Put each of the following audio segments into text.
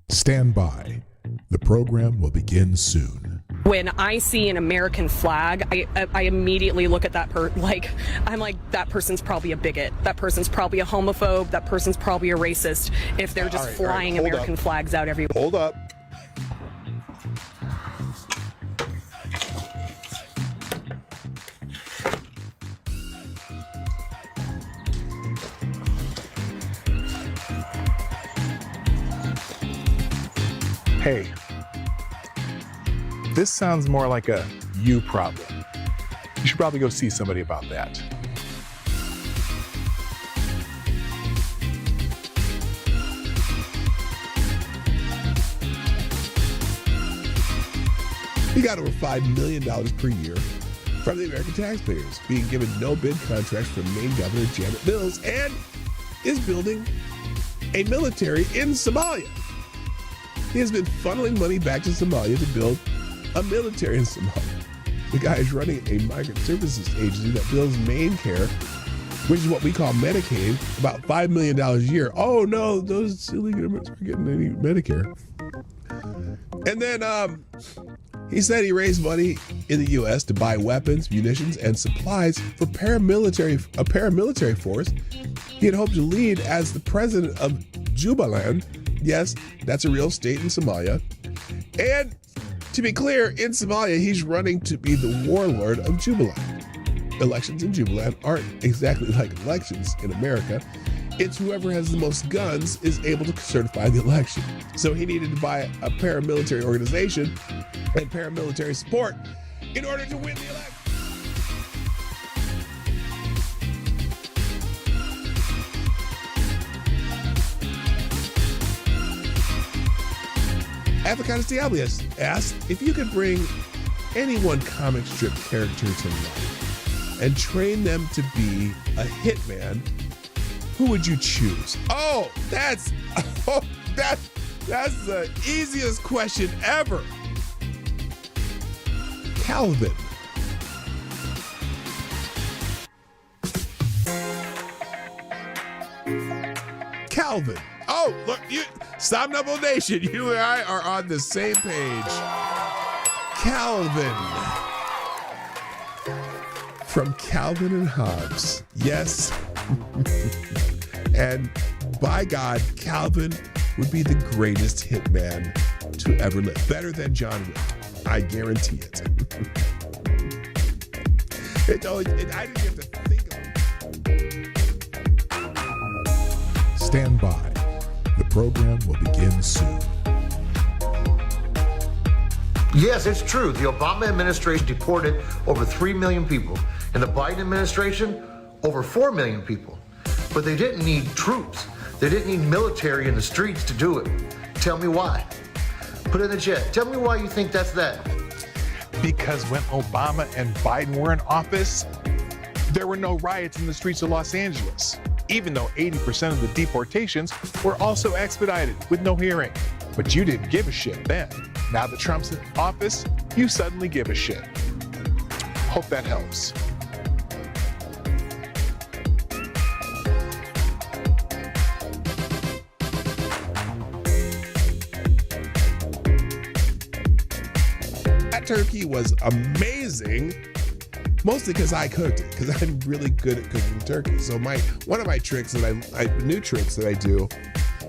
Stand by. The program will begin soon. When I see an American flag, I immediately look at that I'm like, that person's probably a bigot. That person's probably a homophobe. That person's probably a racist if they're just flying American flags out everywhere. Hold up. Hey, this sounds more like a you problem. You should probably go see somebody about that. He got over $5 million per year from the American taxpayers, being given no bid contracts from Maine Governor Janet Mills, and is building a military in Somalia. He has been funneling money back to Somalia to build a military in Somalia. The guy is running a migrant services agency that builds Maine Care, which is what we call Medicaid, about $5 million a year. Oh no, those illegal immigrants aren't getting any Medicare. And then he said he raised money in the U.S. to buy weapons, munitions, and supplies for a paramilitary force he had hoped to lead as the president of Jubaland. Yes, that's a real state in Somalia. And to be clear, in Somalia, he's running to be the warlord of Jubaland. Elections in Jubaland aren't exactly like elections in America. It's whoever has the most guns is able to certify the election. So he needed to buy a paramilitary organization and paramilitary support in order to win the election. Avocados Diablos asked if you could bring any one comic strip character to life and train them to be a hitman, who would you choose? Oh, that's the easiest question ever. Calvin. Calvin. Oh, look, Stop Double Nation, you and I are on the same page. Calvin. From Calvin and Hobbes. Yes. And by God, Calvin would be the greatest hitman to ever live. Better than John Wick. I guarantee it. I didn't have to think of it. Stand by. The program will begin soon. Yes, it's true. The Obama administration deported over 3 million people, and the Biden administration, over 4 million people. But they didn't need troops. They didn't need military in the streets to do it. Tell me why. Put it in the chat. Tell me why you think that's that. Because when Obama and Biden were in office, there were no riots in the streets of Los Angeles, even though 80% of the deportations were also expedited with no hearing. But you didn't give a shit then. Now that Trump's in office, you suddenly give a shit. Hope that helps. That turkey was amazing. Mostly because I cooked it, because I'm really good at cooking turkey. So one of my tricks that new tricks that I do,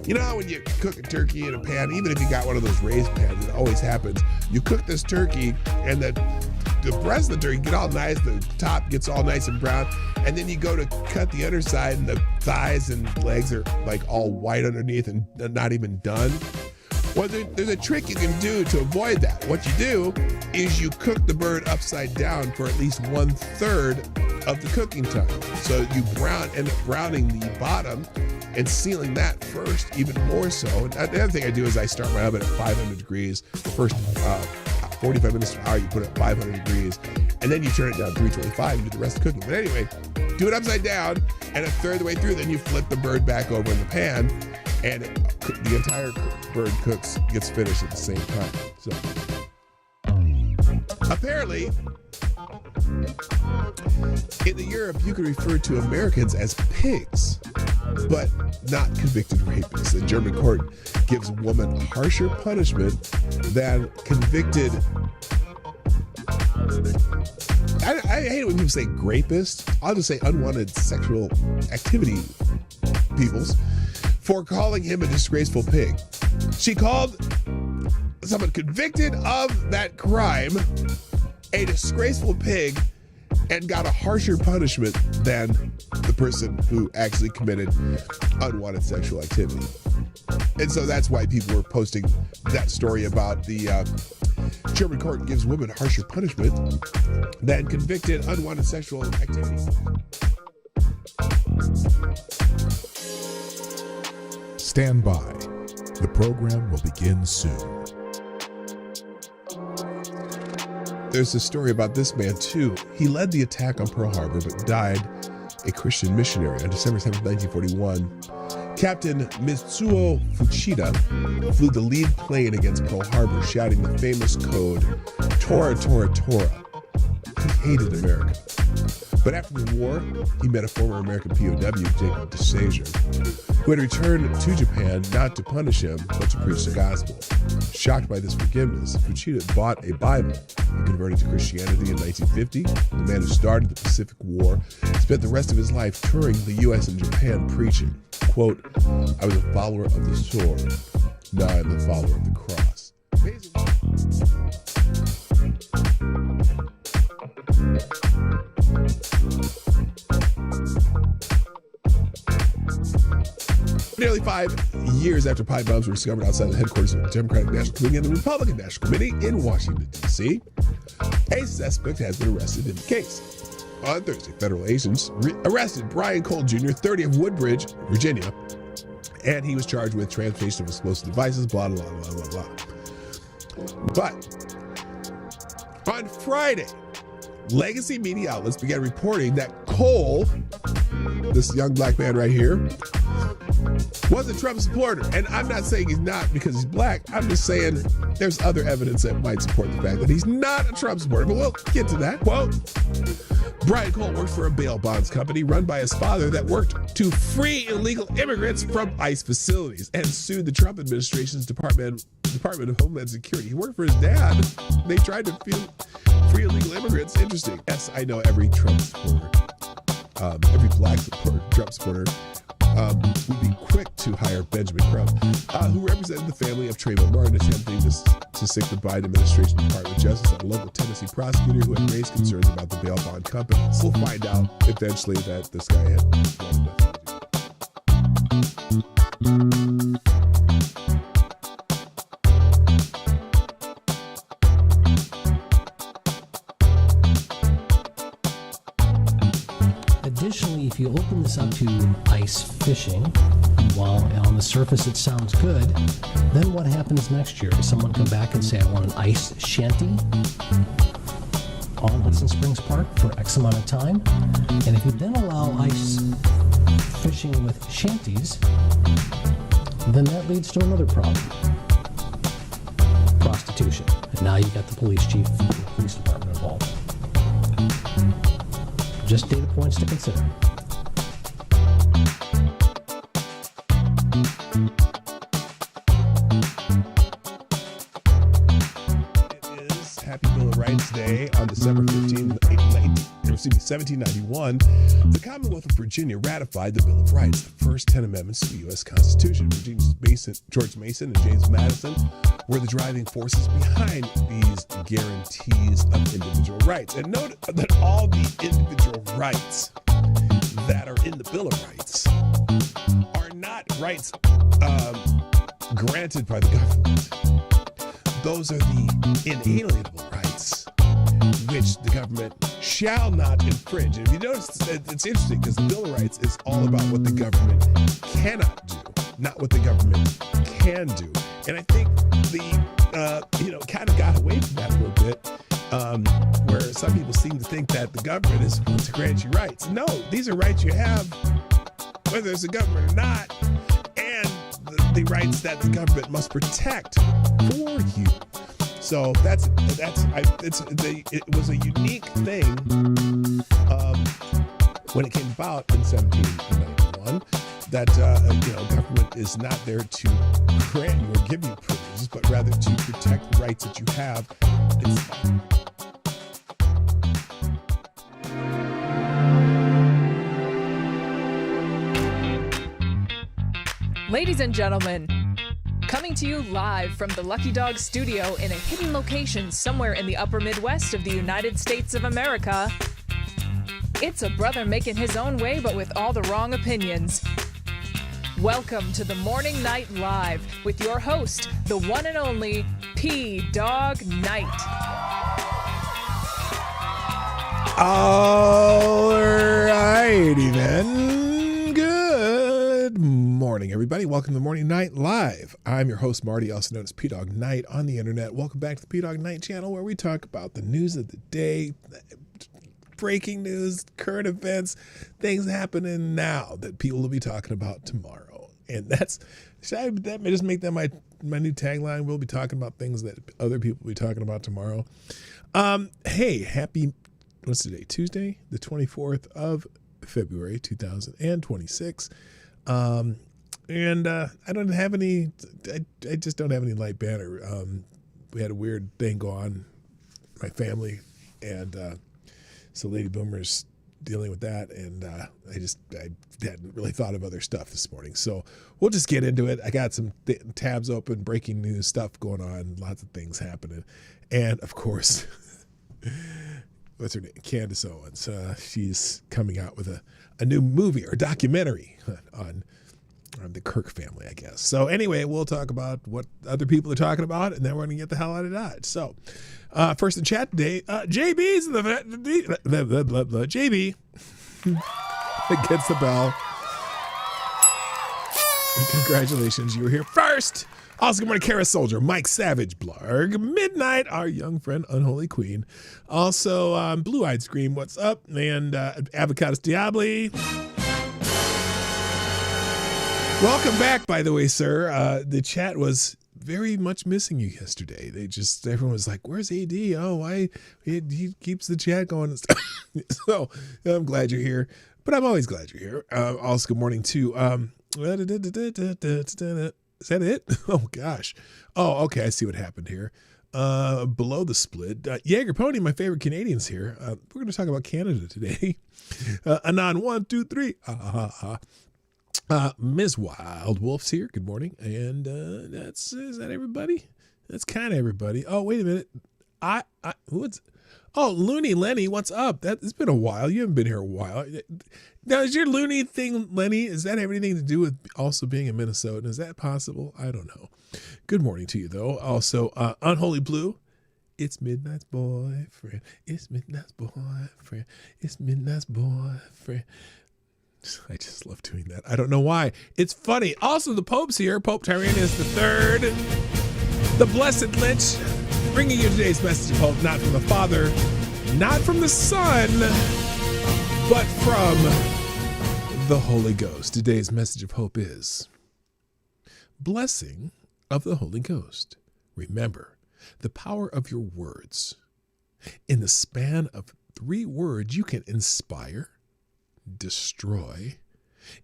you know how when you cook a turkey in a pan, even if you got one of those raised pans, it always happens. You cook this turkey and the breast of the turkey get all nice, the top gets all nice and brown, and then you go to cut the underside and the thighs and legs are like all white underneath and not even done. Well, there's a trick you can do to avoid that. What you do is you cook the bird upside down for at least 1/3 of the cooking time. So you end up browning the bottom and sealing that first, even more so. And the other thing I do is I start my oven at 500 degrees. The first 45 minutes to an hour, you put it at 500 degrees, and then you turn it down to 325 and do the rest of the cooking. But anyway, do it upside down, and 1/3 of the way through, then you flip the bird back over in the pan, and the entire bird gets finished at the same time. So apparently, in Europe, you can refer to Americans as pigs. but not convicted rapists. A German court gives woman harsher punishment than convicted. I hate it when people say rapist. I'll just say unwanted sexual activity peoples for calling him a disgraceful pig. She called someone convicted of that crime a disgraceful pig and got a harsher punishment than the person who actually committed unwanted sexual activity. And so that's why people were posting that story about the German court gives women harsher punishment than convicted unwanted sexual activity. Stand by. The program will begin soon. There's a story about this man too. He led the attack on Pearl Harbor but died a Christian missionary on December 7, 1941. Captain Mitsuo Fuchida flew the lead plane against Pearl Harbor, shouting the famous code, Tora, Tora, Tora. He hated America. But after the war, he met a former American POW, Jacob DeSager, who had returned to Japan not to punish him, but to preach the gospel. Shocked by this forgiveness, Fuchida bought a Bible and converted to Christianity in 1950. The man who started the Pacific War spent the rest of his life touring the U.S. and Japan preaching, quote, I was a follower of the sword, now I'm a follower of the cross. Amazing. Nearly 5 years after pipe bombs were discovered outside the headquarters of the Democratic National Committee and the Republican National Committee in Washington, D.C., a suspect has been arrested in the case. On Thursday, federal agents arrested Brian Cole Jr., 30 of Woodbridge, Virginia, and he was charged with transportation of explosive devices, blah, blah, blah, blah, blah. But on Friday, legacy media outlets began reporting that Cole, this young black man right here, was a Trump supporter. And I'm not saying he's not because he's black. I'm just saying there's other evidence that might support the fact that he's not a Trump supporter. But we'll get to that. Quote, Brian Cole worked for a bail bonds company run by his father that worked to free illegal immigrants from ICE facilities and sued the Trump administration's Department of Homeland Security. He worked for his dad. They tried to free illegal immigrants. Interesting. Yes, I know every Trump supporter, every black supporter, Trump supporter, would be quick to hire Benjamin Crump, who represented the family of Trayvon Martin, attempting to sic the Biden administration Department of Justice on a local Tennessee prosecutor who had raised concerns about the bail bond companies. We'll find out eventually that this guy had wanted nothing to do. Additionally, if you open this up to ice fishing, while on the surface it sounds good, then what happens next year? Does someone come back and say, I want an ice shanty on Hudson Springs Park for X amount of time? And if you then allow ice fishing with shanties, then that leads to another problem. Prostitution. And now you got the police chief and the police department involved. Just data points to consider. It is Happy Bill of Rights Day on December 1791. The Commonwealth of Virginia ratified the Bill of Rights, the first 10 amendments to the U.S. Constitution. George Mason and James Madison were the driving forces behind these guarantees of individual rights. And note that all the individual rights that are in the Bill of Rights are not rights granted by the government. Those are the inalienable rights which the government shall not infringe. And if you notice, it's interesting because the Bill of Rights is all about what the government cannot do, not what the government can do. And I think kind of got away from that a little bit, where some people seem to think that the government is going to grant you rights. No, these are rights you have, whether there's a government or not, and the rights that the government must protect for you. So it was a unique thing when it came about in 1791. that government is not there to grant you or give you privileges, but rather to protect the rights that you have. Ladies and gentlemen, coming to you live from the Lucky Dog studio in a hidden location somewhere in the upper Midwest of the United States of America, it's a brother making his own way but with all the wrong opinions. Welcome to the Morning Night Live with your host, the one and only Dawg Knight. Alrighty then. Good morning, everybody. Welcome to the Morning Night Live. I'm your host, Marty, also known as Dawg Knight on the internet. Welcome back to the Dawg Knight Channel, where we talk about the news of the day, breaking news, current events, things happening now that people will be talking about tomorrow. And that may just make that my new tagline. We'll be talking about things that other people will be talking about tomorrow. Hey, happy, what's today? Tuesday, the 24th of February, 2026. I don't have any, I just don't have any light banner. We had a weird thing go on, my family, and so Lady Boomer's dealing with that, and I hadn't really thought of other stuff this morning. So we'll just get into it. I got some tabs open, breaking news stuff going on, lots of things happening. And of course, what's her name? Candace Owens. She's coming out with a new movie or documentary on the Kirk family, I guess. So anyway, we'll talk about what other people are talking about, and then we're going to get the hell out of Dodge. So first in chat today, JB's JB that gets the bell. And congratulations, you were here first. Also, good morning, Kara Soldier, Mike Savage, Blarg, Midnight, our young friend, Unholy Queen. Also, Blue-Eyed Scream, what's up? And Avocados Diabli. Welcome back, by the way, sir. The chat was very much missing you yesterday. Everyone was like, where's AD? Oh, why? He keeps the chat going and stuff. So I'm glad you're here, but I'm always glad you're here. Also, good morning to, is that it? Oh, gosh. Oh, okay. I see what happened here. Below the split, Jaeger Pony, my favorite Canadians here. We're going to talk about Canada today. Anon 1, 2, 3. Ms. Wild Wolf's here. Good morning. And is that everybody? That's kind of everybody. Oh, wait a minute. Looney Lenny, what's up? It's been a while. You haven't been here a while. Now, is your Looney thing, Lenny, is that have anything to do with also being a Minnesotan? Is that possible? I don't know. Good morning to you, though. Also, Unholy Blue. It's Midnight's boyfriend. It's Midnight's boyfriend. It's Midnight's boyfriend. I just love doing that. I don't know why. It's funny. Also, the Pope's here. Pope Tyrannus III, the Blessed Lynch, bringing you today's message of hope, not from the Father, not from the Son, but from the Holy Ghost. Today's message of hope is blessing of the Holy Ghost. Remember the power of your words. In the span of 3 words, you can inspire, destroy,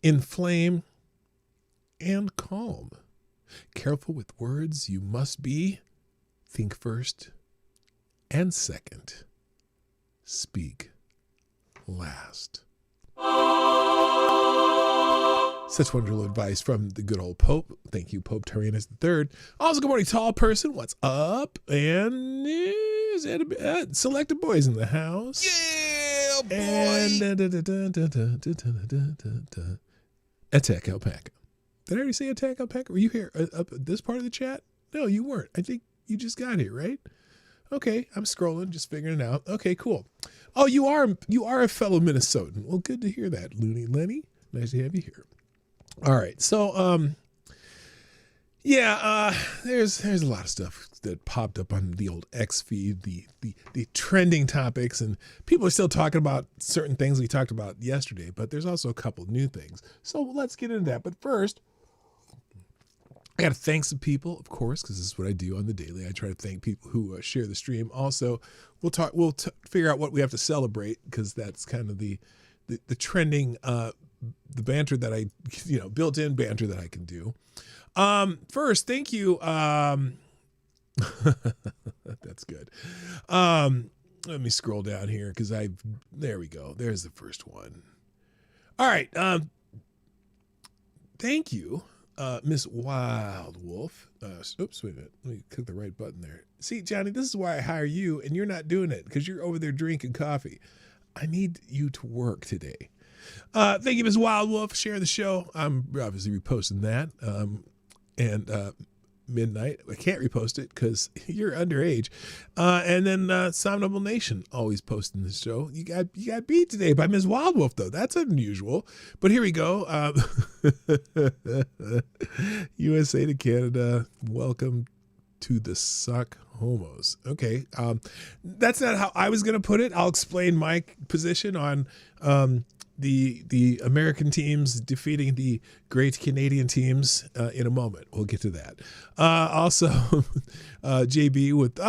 inflame, and calm. Careful with words. You must be. Think first and second. Speak last. Such wonderful advice from the good old Pope. Thank you, Pope Tyrannus III. Also, good morning, tall person. What's up? And is that Selected Boys in the house? Yeah, boy. And Attack Alpaca. Did I already say Attack Alpaca? Were you here up this part of the chat? No, you weren't. I think you just got here, right? Okay, I'm scrolling, just figuring it out. Okay, cool. Oh, you are a fellow Minnesotan. Well, good to hear that, Looney Lenny. Nice to have you here. All right, so there's a lot of stuff that popped up on the old X feed, the trending topics, and people are still talking about certain things we talked about yesterday, but there's also a couple new things. So let's get into that. But first, I got to thank some people, of course, because this is what I do on the daily. I try to thank people who share the stream. Also, we'll figure out what we have to celebrate, because that's kind of the trending the banter that I, built-in banter that I can do. First, thank you. That's good. Let me scroll down here because there we go. There's the first one. All right. Thank you, Miss Wild Wolf. Oops, wait a minute. Let me click the right button there. See, Johnny, this is why I hire you, and you're not doing it because you're over there drinking coffee. I need you to work today. Thank you, Miss Wild Wolf, sharing the show. I'm obviously reposting that. And midnight. I can't repost it because you're underage. And then Somnable Nation always posting the show. You got beat today by Ms. Wild Wolf, though. That's unusual. But here we go. USA to Canada. Welcome to the suck homos. Okay. That's not how I was going to put it. I'll explain my position on the American teams defeating the great Canadian teams in a moment. We'll get to that. Also, JB with,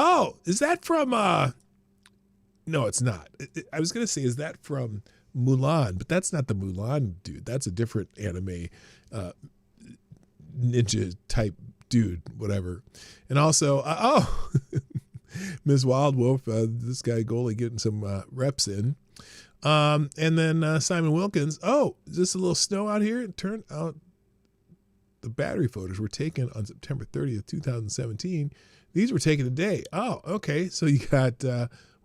is that from, no, it's not. I was going to say, is that from Mulan? But that's not the Mulan dude. That's a different anime ninja type dude, whatever. And also, Ms. Wild Wolf, this guy goalie getting some reps in. And then Simon Wilkins. Oh, is this a little snow out here? It turned out the battery photos were taken on September 30th, 2017. These were taken today. Oh, okay. So you got,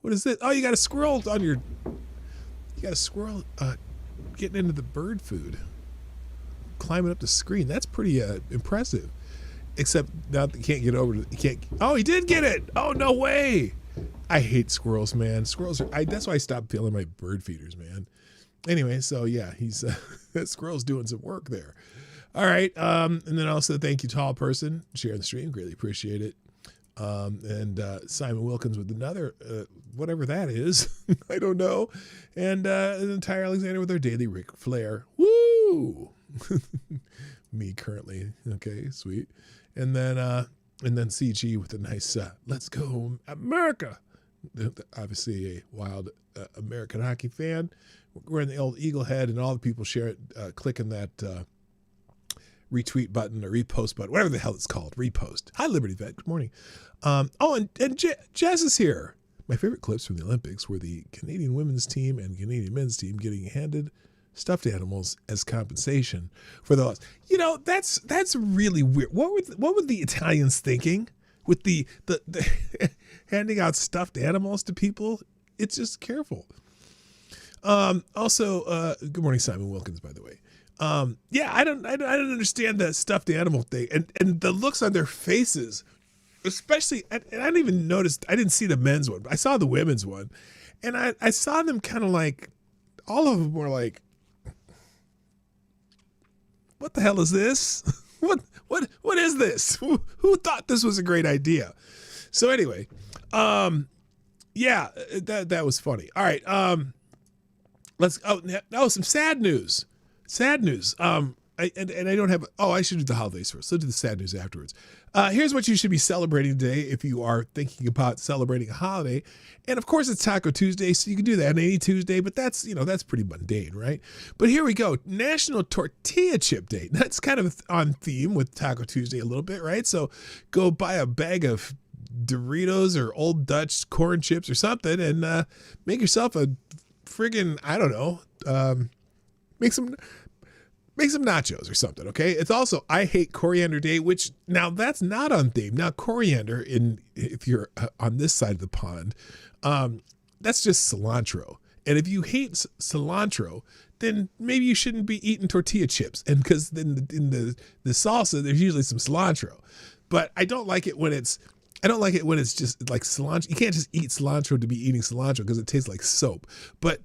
what is this? Oh, you got a squirrel getting into the bird food, climbing up the screen. That's pretty impressive. Except now that you can't get over to, oh, he did get it. Oh, no way. I hate squirrels, man. Squirrels that's why I stopped peeling my bird feeders, man. Anyway, so yeah, he's that squirrel's doing some work there. All right. And then also thank you, Tall Person, sharing the stream. Greatly appreciate it. And Simon Wilkins with another, whatever that is. I don't know. And Ty Alexander with our daily Ric Flair. Woo! Me currently. Okay, sweet. And then CG with a nice, let's go America. Obviously a wild American hockey fan. We're in the old Eagle Head, and all the people share it, clicking that retweet button or repost button, whatever the hell it's called, repost. Hi, Liberty Vet. Good morning. And Jazz is here. My favorite clips from the Olympics were the Canadian women's team and Canadian men's team getting handed stuffed animals as compensation for the loss. That's really weird. What were the Italians thinking with the handing out stuffed animals to people? It's just careful. Also, good morning, Simon Wilkins, by the way. Yeah, I don't understand the stuffed animal thing and the looks on their faces, especially. And I didn't even notice. I didn't see the men's one, but I saw the women's one, and I saw them kind of like, all of them were like, what the hell is this? What is this? Who thought this was a great idea? So anyway, yeah, that was funny. All right, some sad news. Sad news. I don't have. Oh, I should do the holidays first. So do the sad news afterwards. Here's what you should be celebrating today if you are thinking about celebrating a holiday. And of course, it's Taco Tuesday, so you can do that on any Tuesday. But that's pretty mundane, right? But here we go. National Tortilla Chip Day. That's kind of on theme with Taco Tuesday a little bit, right? So go buy a bag of Doritos or Old Dutch corn chips or something, and make yourself a friggin', I don't know, make some nachos or something, okay? It's also I Hate Coriander Day, which now that's not on theme. Now coriander, if you're on this side of the pond, that's just cilantro. And if you hate cilantro, then maybe you shouldn't be eating tortilla chips. And because in the salsa, there's usually some cilantro. But I don't like it when it's just like cilantro. You can't just eat cilantro to be eating cilantro because it tastes like soap. But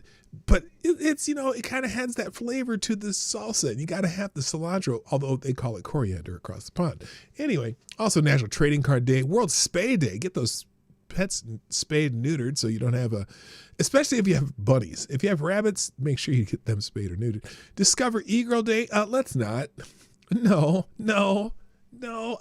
it's it kind of has that flavor to the salsa, and you got to have the cilantro, although they call it coriander across the pond. Anyway, also National Trading Card Day, World Spay Day. Get those pets spayed and neutered so you don't have especially if you have bunnies. If you have rabbits, make sure you get them spayed or neutered. Discover E-Girl Day. Let's not. No.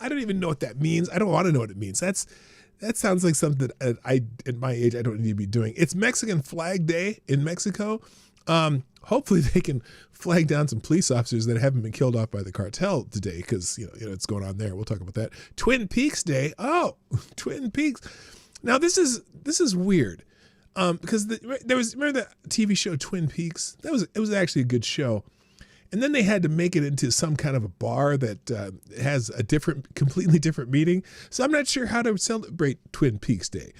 I don't even know what that means. I don't want to know what it means. That sounds like something at my age I don't need to be doing. It's Mexican Flag Day in Mexico. Hopefully they can flag down some police officers that haven't been killed off by the cartel today, because you know it's going on there. We'll talk about that. Twin Peaks Day. Oh, Twin Peaks. Now this is weird, because remember that TV show Twin Peaks? It was actually a good show, and then they had to make it into some kind of a bar that has a completely different meaning. So I'm not sure how to celebrate Twin Peaks Day.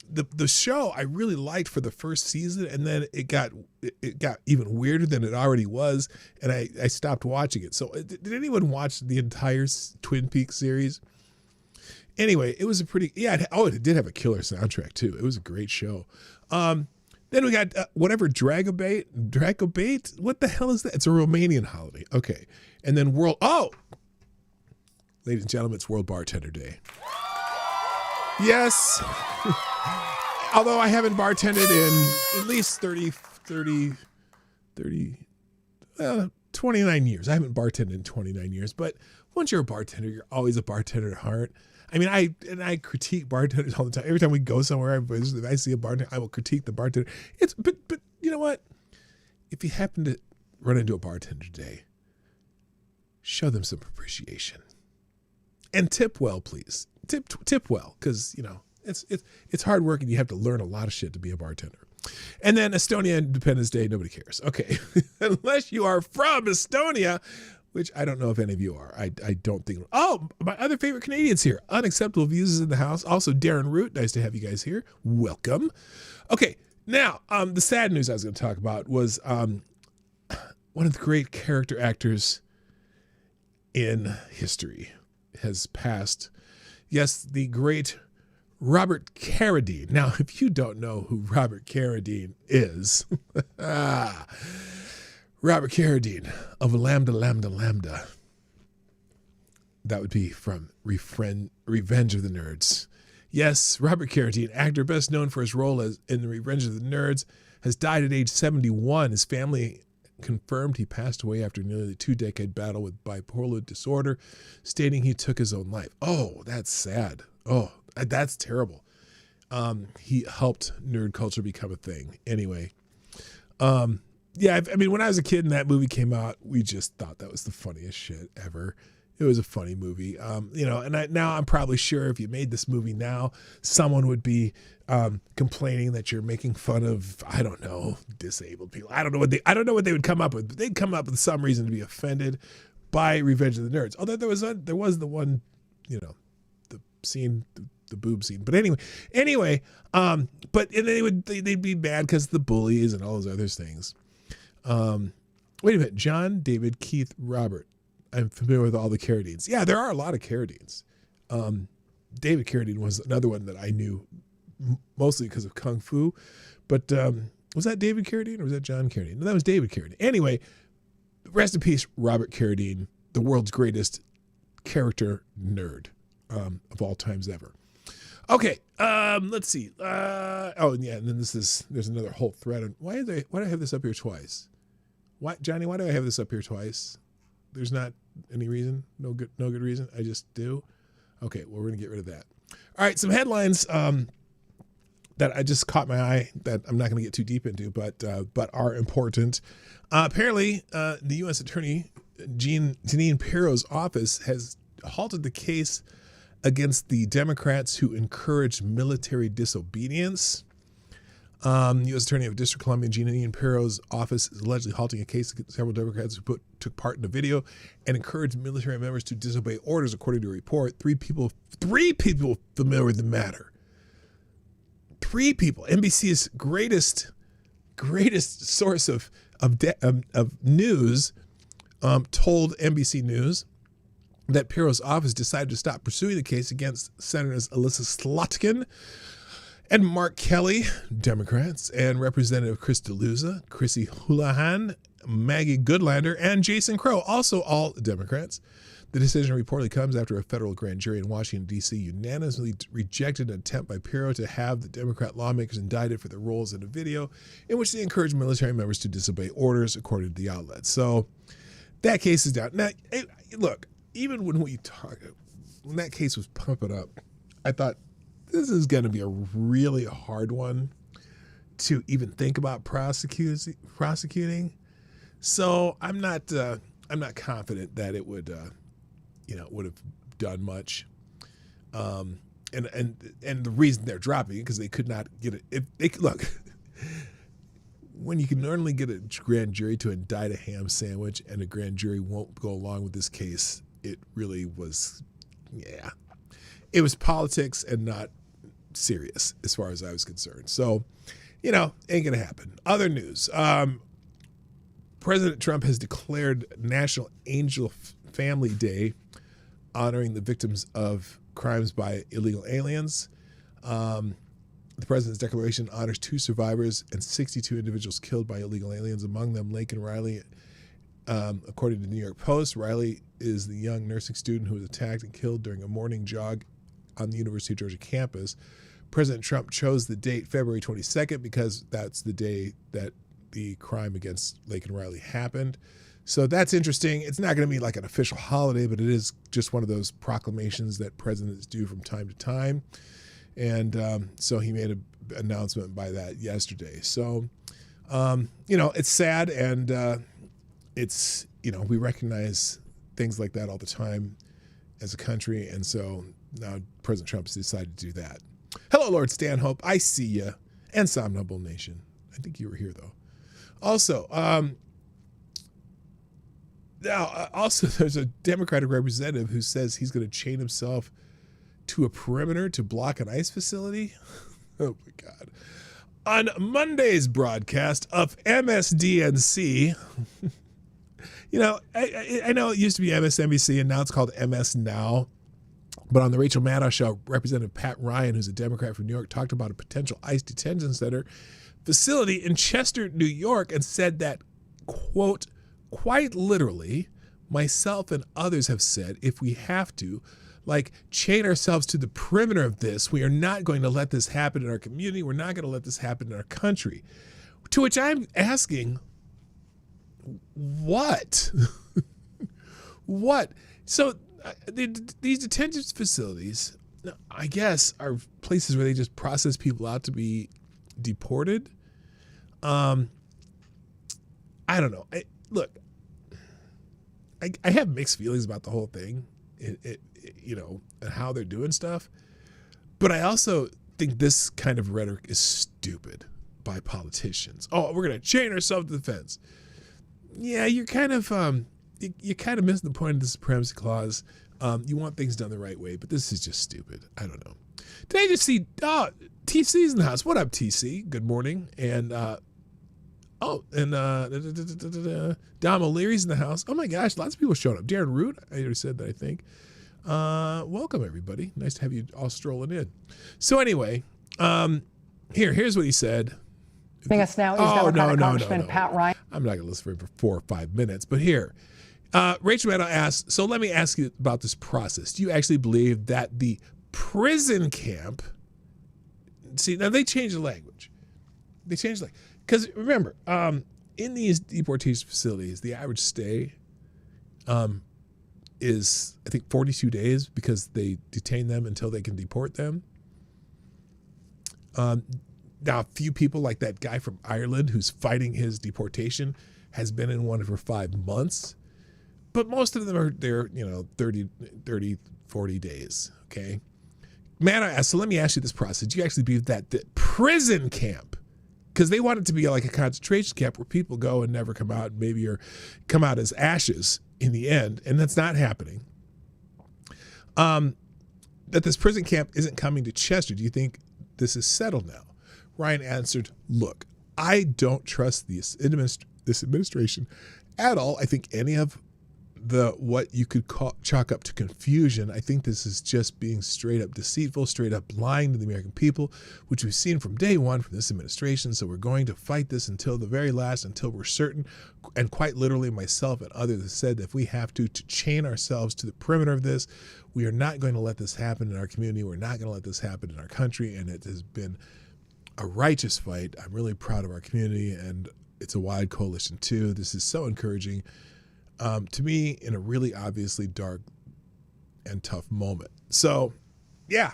The show I really liked for the first season, and then it got even weirder than it already was, and I stopped watching it. So did anyone watch the entire Twin Peaks series? Anyway, it was it did have a killer soundtrack too. It was a great show. Then we got whatever Dragobate. What the hell is that? It's a Romanian holiday. Okay, and then ladies and gentlemen, it's World Bartender Day. Yes. Although I haven't bartended in at least 29 years. I haven't bartended in 29 years. But once you're a bartender, you're always a bartender at heart. I mean, I critique bartenders all the time. Every time we go somewhere, if I see a bartender, I will critique the bartender. But you know what? If you happen to run into a bartender today, show them some appreciation. And tip well, please. Tip well, because you know it's hard work and you have to learn a lot of shit to be a bartender. And then Estonia Independence Day, nobody cares. Okay, unless you are from Estonia, which I don't know if any of you are. I don't think. Oh, my other favorite Canadians here. Unacceptable Views is in the house. Also, Darren Root. Nice to have you guys here. Welcome. Okay, now the sad news I was going to talk about was one of the great character actors in history has passed. Yes, the great Robert Carradine. Now, if you don't know who Robert Carradine is, Robert Carradine of Lambda Lambda Lambda. That would be from Revenge of the Nerds. Yes, Robert Carradine, actor best known for his role in Revenge of the Nerds, has died at age 71. His family confirmed he passed away after nearly a 2-decade battle with bipolar disorder, stating he took his own life. Oh, that's sad. Oh, that's terrible. He helped nerd culture become a thing. Anyway, yeah, I mean, when I was a kid and that movie came out, we just thought that was the funniest shit ever. It was a funny movie. And now I'm probably sure if you made this movie now, someone would be complaining that you're making fun of, I don't know, disabled people. I don't know what they would come up with, but they'd come up with some reason to be offended by Revenge of the Nerds. Although there was the one, the scene, the boob scene. But anyway, but they'd be mad because of the bullies and all those other things. Wait a minute, John, David, Keith, Robert. I'm familiar with all the Carradines. Yeah, there are a lot of Carradines. David Carradine was another one that I knew mostly because of Kung Fu. But was that David Carradine or was that John Carradine? No, that was David Carradine. Anyway, rest in peace, Robert Carradine, the world's greatest character nerd of all times ever. Okay, let's see. And then there's another whole thread on why do I have this up here twice? Johnny, why do I have this up here twice? There's not any reason, no good reason. I just do. Okay, well, we're gonna get rid of that. All right, some headlines that I just caught my eye that I'm not gonna get too deep into, but are important. Apparently, the U.S. Attorney Jeanine Pirro's office has halted the case against the Democrats who encouraged military disobedience. U.S. Attorney of District of Columbia Jeanine Pirro's office is allegedly halting a case against several Democrats who took part in the video and encouraged military members to disobey orders, according to a report. Three people familiar with the matter. 3 people. NBC's greatest source of news told NBC News that Pirro's office decided to stop pursuing the case against Senators Alyssa Slotkin and Mark Kelly, Democrats, and Representative Chris DeLuza, Chrissy Houlihan, Maggie Goodlander, and Jason Crow, also all Democrats. The decision reportedly comes after a federal grand jury in Washington, D.C. unanimously rejected an attempt by Pirro to have the Democrat lawmakers indicted for their roles in a video in which they encouraged military members to disobey orders, according to the outlet. So that case is down. Now, look, even when that case was pumping up, I thought, this is going to be a really hard one to even think about prosecuting. So I'm not confident that it would would have done much. And the reason they're dropping it because they could not get it. If they look, when you can normally get a grand jury to indict a ham sandwich and a grand jury won't go along with this case, it really was, it was politics and not serious as far as I was concerned. So, ain't gonna happen. Other news. President Trump has declared National Angel Family Day, honoring the victims of crimes by illegal aliens. The president's declaration honors 2 survivors and 62 individuals killed by illegal aliens, among them Laken Riley. According to the New York Post, Riley is the young nursing student who was attacked and killed during a morning jog on the University of Georgia campus. President Trump chose the date February 22nd because that's the day that the crime against Laken Riley happened. So that's interesting. It's not going to be like an official holiday, but it is just one of those proclamations that presidents do from time to time. And so he made an announcement by that yesterday. So, it's sad, and it's, we recognize things like that all the time as a country. And so now President Trump has decided to do that. Hello, Lord Stanhope. I see you. And Somnambule Nation. I think you were here, though. Also, there's a Democratic representative who says he's going to chain himself to a perimeter to block an ICE facility. Oh, my God. On Monday's broadcast of MSDNC, I know it used to be MSNBC and now it's called MS Now. But on the Rachel Maddow show, Representative Pat Ryan, who's a Democrat from New York, talked about a potential ICE detention center facility in Chester, New York, and said that, quote, quite literally, myself and others have said if we have to, chain ourselves to the perimeter of this, we are not going to let this happen in our community. We're not going to let this happen in our country. To which I'm asking, what? What? So these detention facilities, I guess, are places where they just process people out to be deported. I don't know. I have mixed feelings about the whole thing, and how they're doing stuff. But I also think this kind of rhetoric is stupid by politicians. Oh, we're going to chain ourselves to the fence. Yeah, you're kind of missing the point of the Supremacy Clause. You want things done the right way, but this is just stupid. I don't know. Did I just see TC's in the house? What up, TC? Good morning. And Dom O'Leary's in the house. Oh my gosh, lots of people showing up. Darren Root, I already said that, I think. Welcome everybody. Nice to have you all strolling in. So anyway, here's what he said. Joining us now is Democratic Congressman Pat Ryan. I'm not going to listen for him for 4 or 5 minutes, but here, Rachel Maddow asked, so let me ask you about this process. Do you actually believe that the prison camp, see, now they changed the language. Because remember, in these deportation facilities, the average stay is, I think, 42 days because they detain them until they can deport them. Now, a few people like that guy from Ireland who's fighting his deportation has been in one for 5 months. But most of them are there, 30, 40 days, okay? Maddow asked, so let me ask you this process. Do you actually believe that the prison camp, because they want it to be like a concentration camp where people go and never come out, maybe or come out as ashes in the end, and that's not happening, that this prison camp isn't coming to Chester. Do you think this is settled now? Ryan answered, look, I don't trust this administration at all. I think any of what you could chalk up to confusion. I think this is just being straight up deceitful, straight up lying to the American people, which we've seen from day one from this administration. So we're going to fight this until the very last, until we're certain. And quite literally, myself and others have said that if we have to chain ourselves to the perimeter of this, we are not going to let this happen in our community. We're not going to let this happen in our country. And it has been a righteous fight. I'm really proud of our community, and it's a wide coalition too. This is so encouraging. To me, in a really obviously dark and tough moment. So, yeah,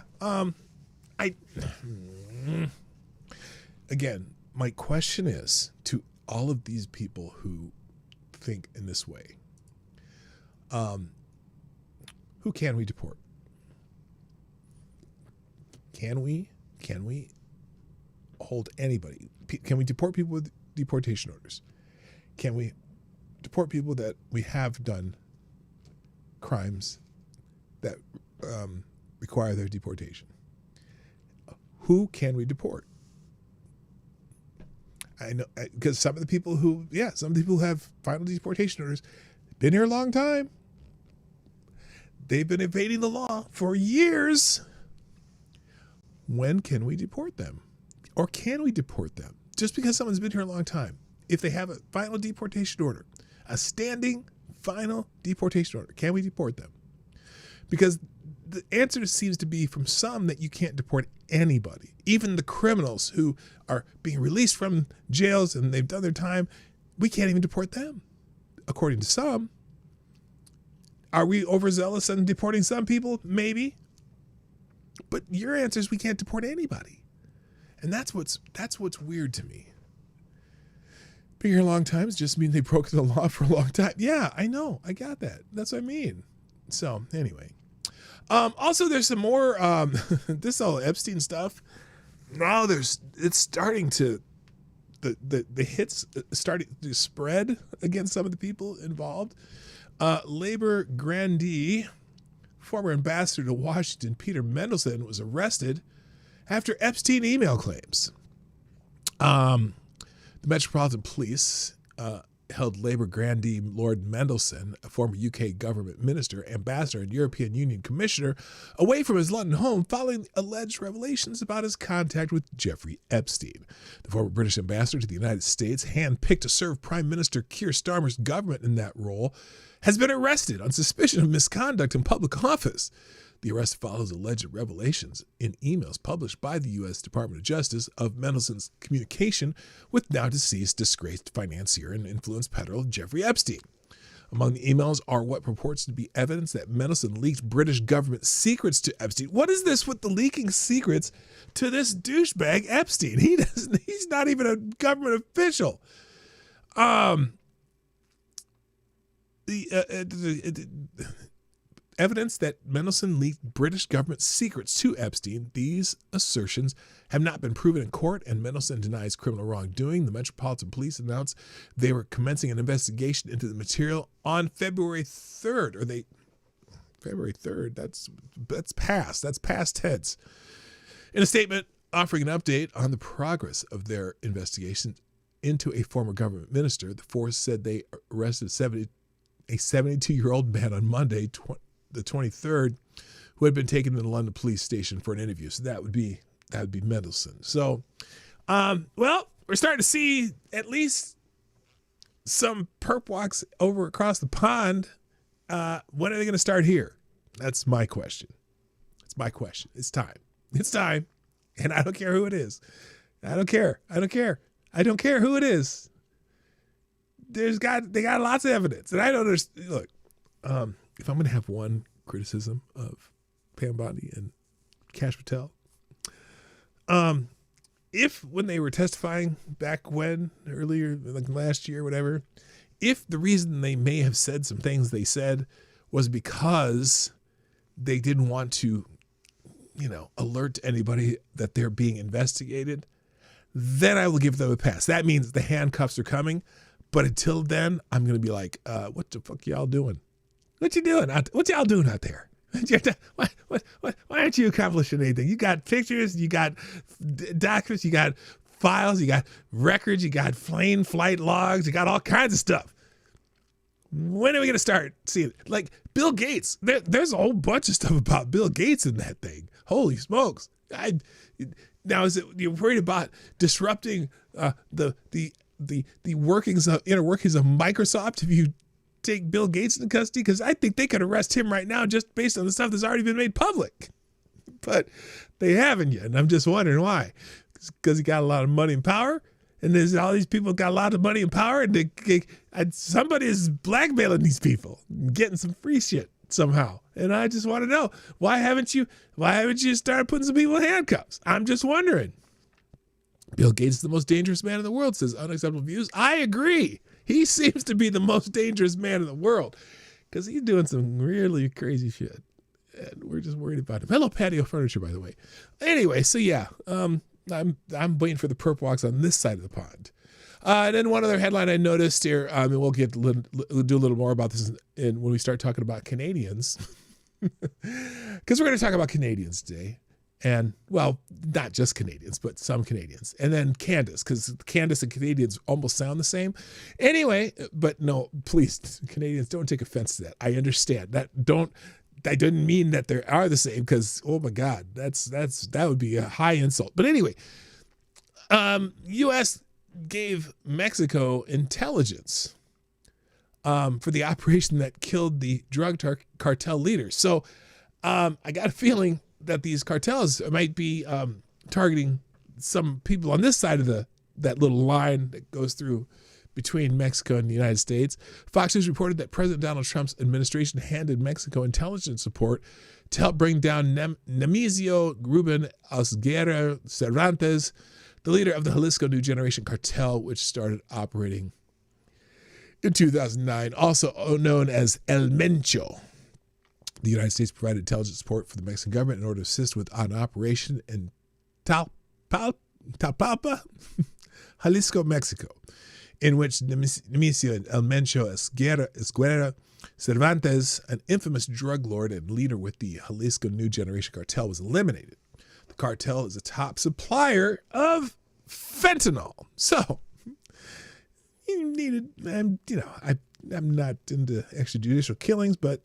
again, my question is to all of these people who think in this way, who can we deport? Can we hold anybody? Can we deport people with deportation orders? Can we deport people that we have done crimes that require their deportation? Who can we deport? I know, because some of the people who have final deportation orders, been here a long time. They've been evading the law for years. When can we deport them? Or can we deport them? Just because someone's been here a long time, if they have a final deportation order, a standing final deportation order, can we deport them? Because the answer seems to be from some that you can't deport anybody. Even the criminals who are being released from jails and they've done their time, we can't even deport them, according to some. Are we overzealous in deporting some people? Maybe. But your answer is we can't deport anybody. And that's what's weird to me. Being here a long time just means they broke the law for a long time. Yeah, I know. I got that. That's what I mean. So anyway. Also, there's some more this all Epstein stuff. Now it's starting to the hits starting to spread against some of the people involved. Labor grandee, former ambassador to Washington, Peter Mendelsohn, was arrested after Epstein email claims. The Metropolitan Police held Labour grandee Lord Mendelsohn, a former UK government minister, ambassador, and European Union commissioner, away from his London home following alleged revelations about his contact with Jeffrey Epstein. The former British ambassador to the United States, handpicked to serve Prime Minister Keir Starmer's government in that role, has been arrested on suspicion of misconduct in public office. The arrest follows alleged revelations in emails published by the U.S. Department of Justice of Mendelssohn's communication with now deceased disgraced financier and influence peddler Jeffrey Epstein. Among the emails are what purports to be evidence that Mendelsohn leaked British government secrets to Epstein. What is this with the leaking secrets to this douchebag Epstein? He's not even a government official. Evidence that Mendelsohn leaked British government secrets to Epstein. These assertions have not been proven in court, and Mendelsohn denies criminal wrongdoing. The Metropolitan Police announced they were commencing an investigation into the material on February 3rd. February 3rd? That's past tense. In a statement offering an update on the progress of their investigation into a former government minister, the force said they arrested a 72-year-old man on Monday, the 23rd, who had been taken to the London police station for an interview. So that would be Mendelsohn. So, well, we're starting to see at least some perp walks over across the pond. When are they going to start here? That's my question. It's time. And I don't care who it is. I don't care who it is. They got lots of evidence. And I don't understand. Look, if I'm going to have one criticism of Pam Bondi and Kash Patel, if when they were testifying back earlier, like last year, whatever, if the reason they may have said some things they said was because they didn't want to, alert anybody that they're being investigated, then I will give them a pass. That means the handcuffs are coming. But until then, I'm going to be like, what the fuck y'all doing? What you doing? What y'all doing out there? Why aren't you accomplishing anything? You got pictures, you got documents, you got files, you got records, you got plane flight logs, you got all kinds of stuff. When are we going to start seeing it? Like Bill Gates, there's a whole bunch of stuff about Bill Gates in that thing. Holy smokes. Now, is it you're worried about disrupting the inner workings of Microsoft if you take Bill Gates into custody? Because I think they could arrest him right now just based on the stuff that's already been made public. But they haven't yet, and I'm just wondering why. Because he got a lot of money and power, and there's all these people got a lot of money and power, and somebody is blackmailing these people, getting some free shit somehow. And I just want to know, why haven't you started putting some people in handcuffs? I'm just wondering. Bill Gates is the most dangerous man in the world, says Unacceptable Views. I agree. He seems to be the most dangerous man in the world because he's doing some really crazy shit. And we're just worried about him. Hello, Patio Furniture, by the way. Anyway, so yeah, I'm waiting for the perp walks on this side of the pond. And then one other headline I noticed here, and we'll do a little more about this when we start talking about Canadians. Because we're going to talk about Canadians today. And, well, not just Canadians, but some Canadians. And then Candace, because Candace and Canadians almost sound the same. Anyway, but no, please, Canadians, don't take offense to that. I understand. That didn't mean that they are the same, because, oh my God, that would be a high insult. But anyway, U.S. gave Mexico intelligence for the operation that killed the drug cartel leaders. So I got a feeling that these cartels might be targeting some people on this side of that little line that goes through between Mexico and the United States. Fox News reported that President Donald Trump's administration handed Mexico intelligence support to help bring down Nemesio Ruben Osguera Cervantes, the leader of the Jalisco New Generation cartel, which started operating in 2009, also known as El Mencho. The United States provided intelligence support for the Mexican government in order to assist with an operation in Tapalpa, Jalisco, Mexico, in which Nemesio and El Mencho Esguerra Cervantes, an infamous drug lord and leader with the Jalisco New Generation cartel, was eliminated. The cartel is a top supplier of fentanyl. So, I'm not into extrajudicial killings, but,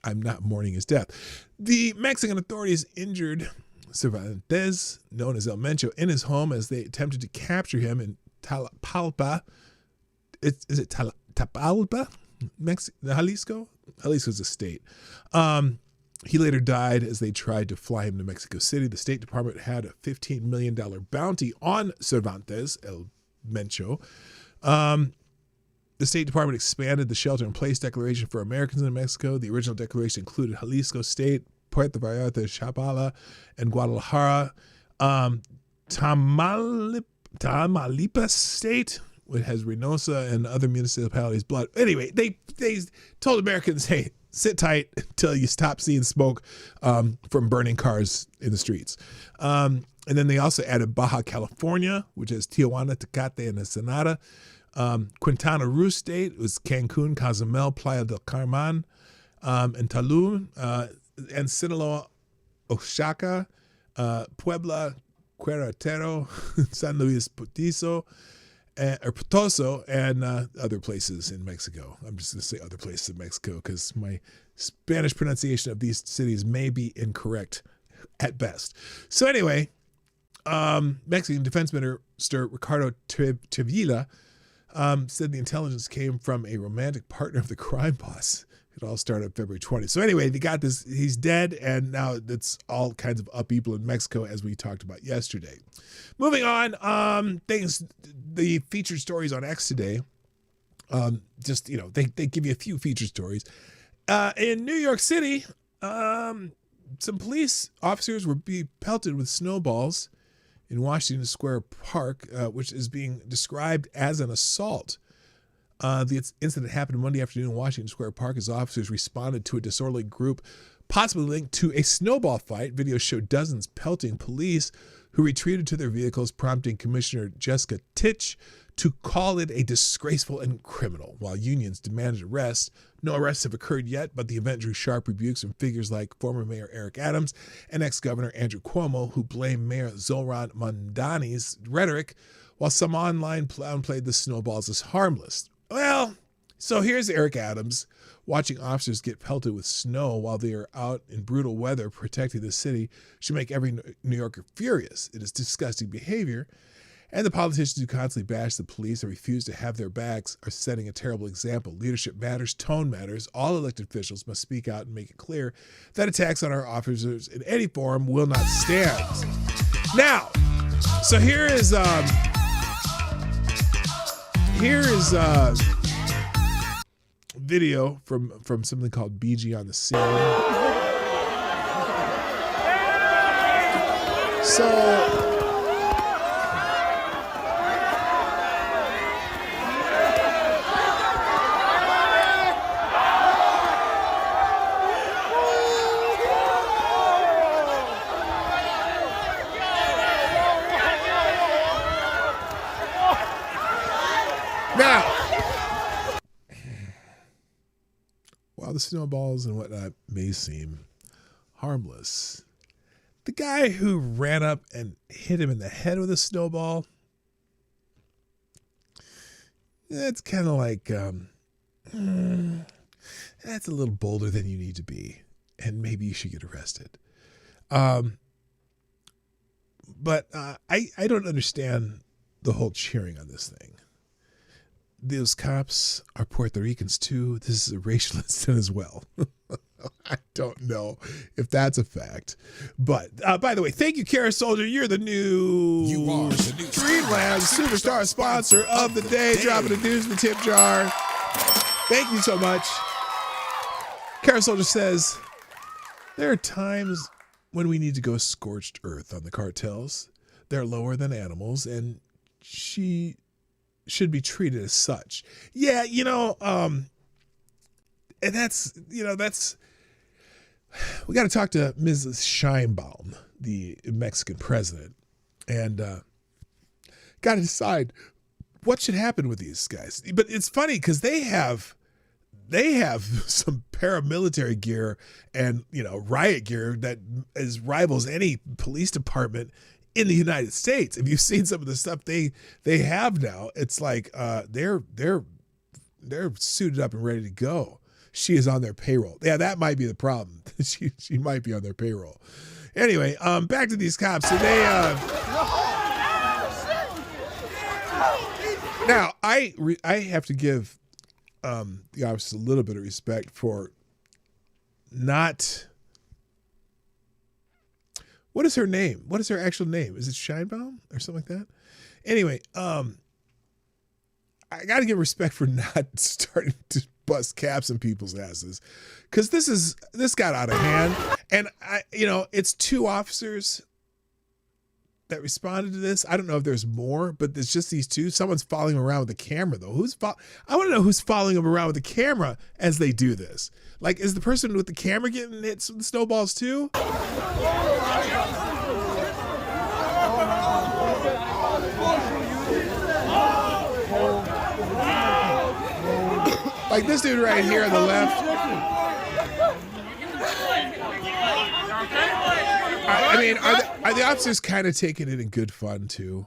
I'm not mourning his death. The Mexican authorities injured Cervantes, known as El Mencho, in his home as they attempted to capture him in Tapalpa. Is it Tapalpa? Jalisco? Jalisco is a state. He later died as they tried to fly him to Mexico City. The State Department had a $15 million bounty on Cervantes, El Mencho. The State Department expanded the shelter-in-place declaration for Americans in Mexico. The original declaration included Jalisco State, Puerto Vallarta, Chapala, and Guadalajara. Tamaulipas State, which has Reynosa and other municipalities. Anyway, they told Americans, hey, sit tight until you stop seeing smoke from burning cars in the streets. And then they also added Baja California, which has Tijuana, Tecate, and Ensenada. Quintana Roo State was Cancun, Cozumel, Playa del Carmen, and Tulum, and Sinaloa, Oaxaca, Puebla, Querétaro, San Luis Potoso, and other places in Mexico. I'm just going to say other places in Mexico because my Spanish pronunciation of these cities may be incorrect at best. So anyway, Mexican Defense Minister Ricardo Tevilla said the intelligence came from a romantic partner of the crime boss. It all started on February 20th. So anyway, they got this. He's dead, and now it's all kinds of upheaval in Mexico, as we talked about yesterday. Moving on, the featured stories on X today. They give you a few featured stories. In New York City, some police officers were being pelted with snowballs in Washington Square Park, which is being described as an assault. The incident happened Monday afternoon in Washington Square Park as officers responded to a disorderly group, possibly linked to a snowball fight. Videos showed dozens pelting police who retreated to their vehicles, prompting Commissioner Jessica Titch to call it a disgraceful and criminal. While unions demanded arrests, no arrests have occurred yet, but the event drew sharp rebukes from figures like former Mayor Eric Adams and ex-Governor Andrew Cuomo, who blamed Mayor Zohran Mamdani's rhetoric, while some online downplayed the snowballs as harmless. Well, so here's Eric Adams watching officers get pelted with snow while they are out in brutal weather protecting the city should make every New Yorker furious. It is disgusting behavior. And the politicians who constantly bash the police and refuse to have their backs are setting a terrible example. Leadership matters, tone matters. All elected officials must speak out and make it clear that attacks on our officers in any form will not stand. Now, so here is video from something called BG on the Scene. So the snowballs and whatnot may seem harmless, the guy who ran up and hit him in the head with a snowball, that's kind of like, that's a little bolder than you need to be. And maybe you should get arrested. But I don't understand the whole cheering on this thing. Those cops are Puerto Ricans too. This is a racial incident as well. I don't know if that's a fact. But by the way, thank you, Kara Soldier. You're the new Streamlabs Superstar sponsor of the day. Dropping a deuce in the tip jar. Thank you so much. Kara Soldier says, there are times when we need to go scorched earth on the cartels. They're lower than animals, and she should be treated as such. Yeah, and that's we got to talk to Mrs. Scheinbaum, the Mexican president, and got to decide what should happen with these guys. But it's funny because they have some paramilitary gear and riot gear that rivals any police department in the United States. If you've seen some of the stuff they have now, it's like they're suited up and ready to go. She is on their payroll. Yeah, that might be the problem. she might be on their payroll. Anyway, back to these cops. So they now I have to give the officers a little bit of respect for not. What is her name? What is her actual name? Is it Scheinbaum or something like that? Anyway, I got to give respect for not starting to bust caps in people's asses, because this got out of hand, and it's 2 officers that responded to this. I don't know if there's more, but there's just these 2. Someone's following him around with the camera though. I want to know who's following him around with the camera as they do this. Like, is the person with the camera getting hit with the snowballs too? Like this dude right here on the left. I mean, are the officers kind of taking it in good fun too?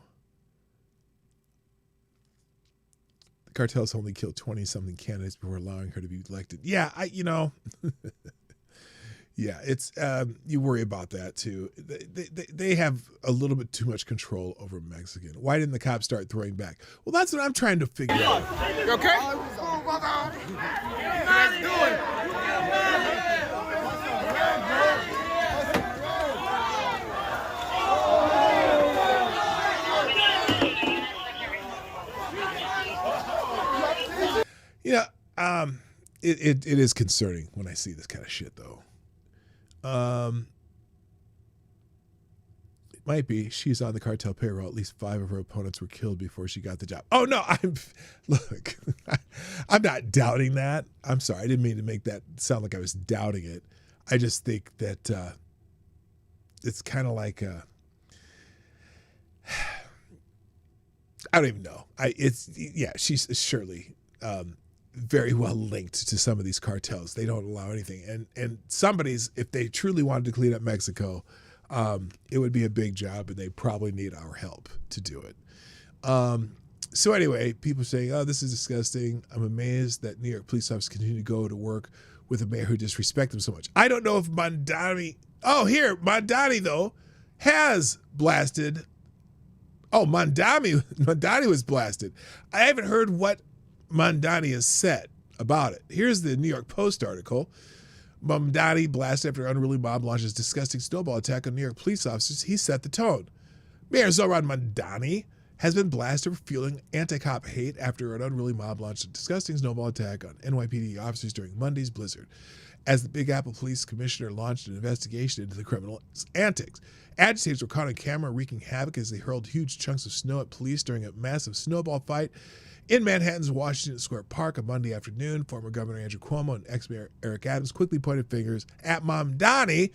The cartels only killed 20-something candidates before allowing her to be elected. Yeah, yeah, it's you worry about that too. They have a little bit too much control over Mexican. Why didn't the cops start throwing back? Well, that's what I'm trying to figure out. You okay? It is concerning when I see this kind of shit though. It might be she's on the cartel payroll. At least 5 of her opponents were killed before she got the job. Oh no, I'm not doubting that. I'm sorry, I didn't mean to make that sound like I was doubting it. I just think that it's kind of like I don't even know. She's surely very well linked to some of these cartels. They don't allow anything. And somebody's, if they truly wanted to clean up Mexico, it would be a big job, and they probably need our help to do it. So anyway, people saying, oh, this is disgusting. I'm amazed that New York police officers continue to go to work with a mayor who disrespects them so much. I don't know if Mondani though has blasted. Oh, Mondani was blasted. I haven't heard what Mondani has said about it. Here's the New York Post article. Mondani blasted after an unruly mob launches disgusting snowball attack on New York police officers. He set the tone. Mayor Zoran Mondani has been blasted for fueling anti-cop hate after an unruly mob launched a disgusting snowball attack on NYPD officers during Monday's blizzard. As the Big Apple Police Commissioner launched an investigation into the criminal's antics, agitators were caught on camera wreaking havoc as they hurled huge chunks of snow at police during a massive snowball fight in Manhattan's Washington Square Park on Monday afternoon. Former Governor Andrew Cuomo and ex-Mayor Eric Adams quickly pointed fingers at Mondani,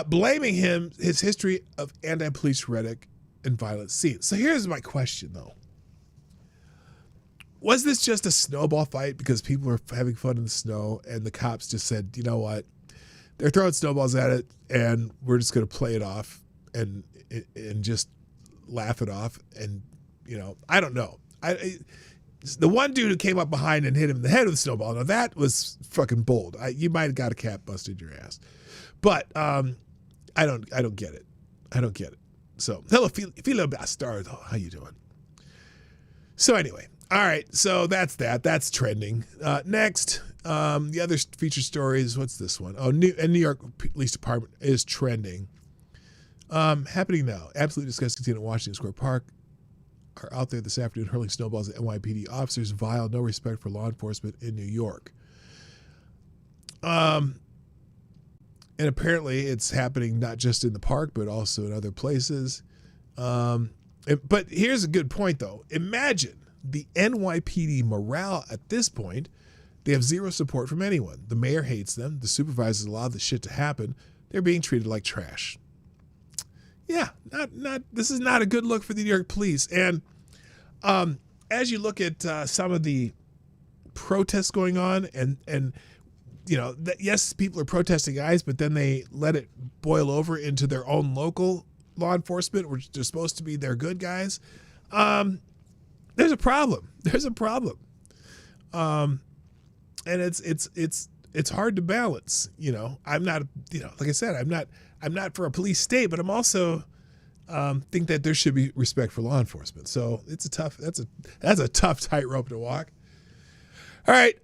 blaming his history of anti-police rhetoric and violent scenes. So here's my question, though. was this just a snowball fight because people were having fun in the snow and the cops just said, you know what, they're throwing snowballs at it and we're just going to play it off and just laugh it off? And, I don't know. The one dude who came up behind and hit him in the head with a snowball, now that was fucking bold. You might have got a cat busted your ass. But I don't get it. I don't get it. So, hello, Filo Bastard. How you doing? So anyway, all right. So that's that. That's trending. Next, the other feature stories. What's this one? Oh, New York Police Department is trending. Happening now. Absolutely disgusting scene at Washington Square Park. Are out there this afternoon hurling snowballs at NYPD officers. Vile, no respect for law enforcement in New York. And apparently it's happening not just in the park, but also in other places. But here's a good point, though. Imagine the NYPD morale at this point. They have zero support from anyone. The mayor hates them. The supervisors allow the shit to happen. They're being treated like trash. Yeah, this is not a good look for the New York police. And as you look at some of the protests going on, and yes, people are protesting ICE, but then they let it boil over into their own local law enforcement, which they're supposed to be their good guys. There's a problem. And it's hard to balance. I'm not, like I said, I'm not for a police state, but I'm also think that there should be respect for law enforcement. So that's a tough tightrope to walk. All right.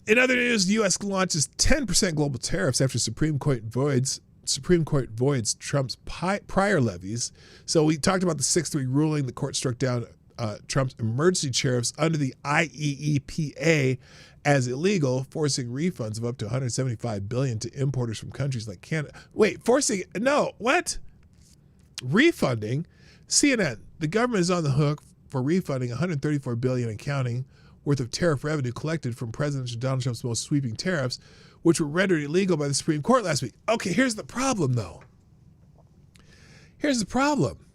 In other news, the U.S. launches 10% global tariffs after Supreme Court voids Trump's prior levies. So we talked about the 6-3 ruling. The court struck down Trump's emergency tariffs under the IEEPA as illegal, forcing refunds of up to $175 billion to importers from countries like Canada. Wait, refunding? CNN, the government is on the hook for refunding $134 billion and counting worth of tariff revenue collected from President Donald Trump's most sweeping tariffs, which were rendered illegal by the Supreme Court last week. Okay, here's the problem, though. Here's the problem.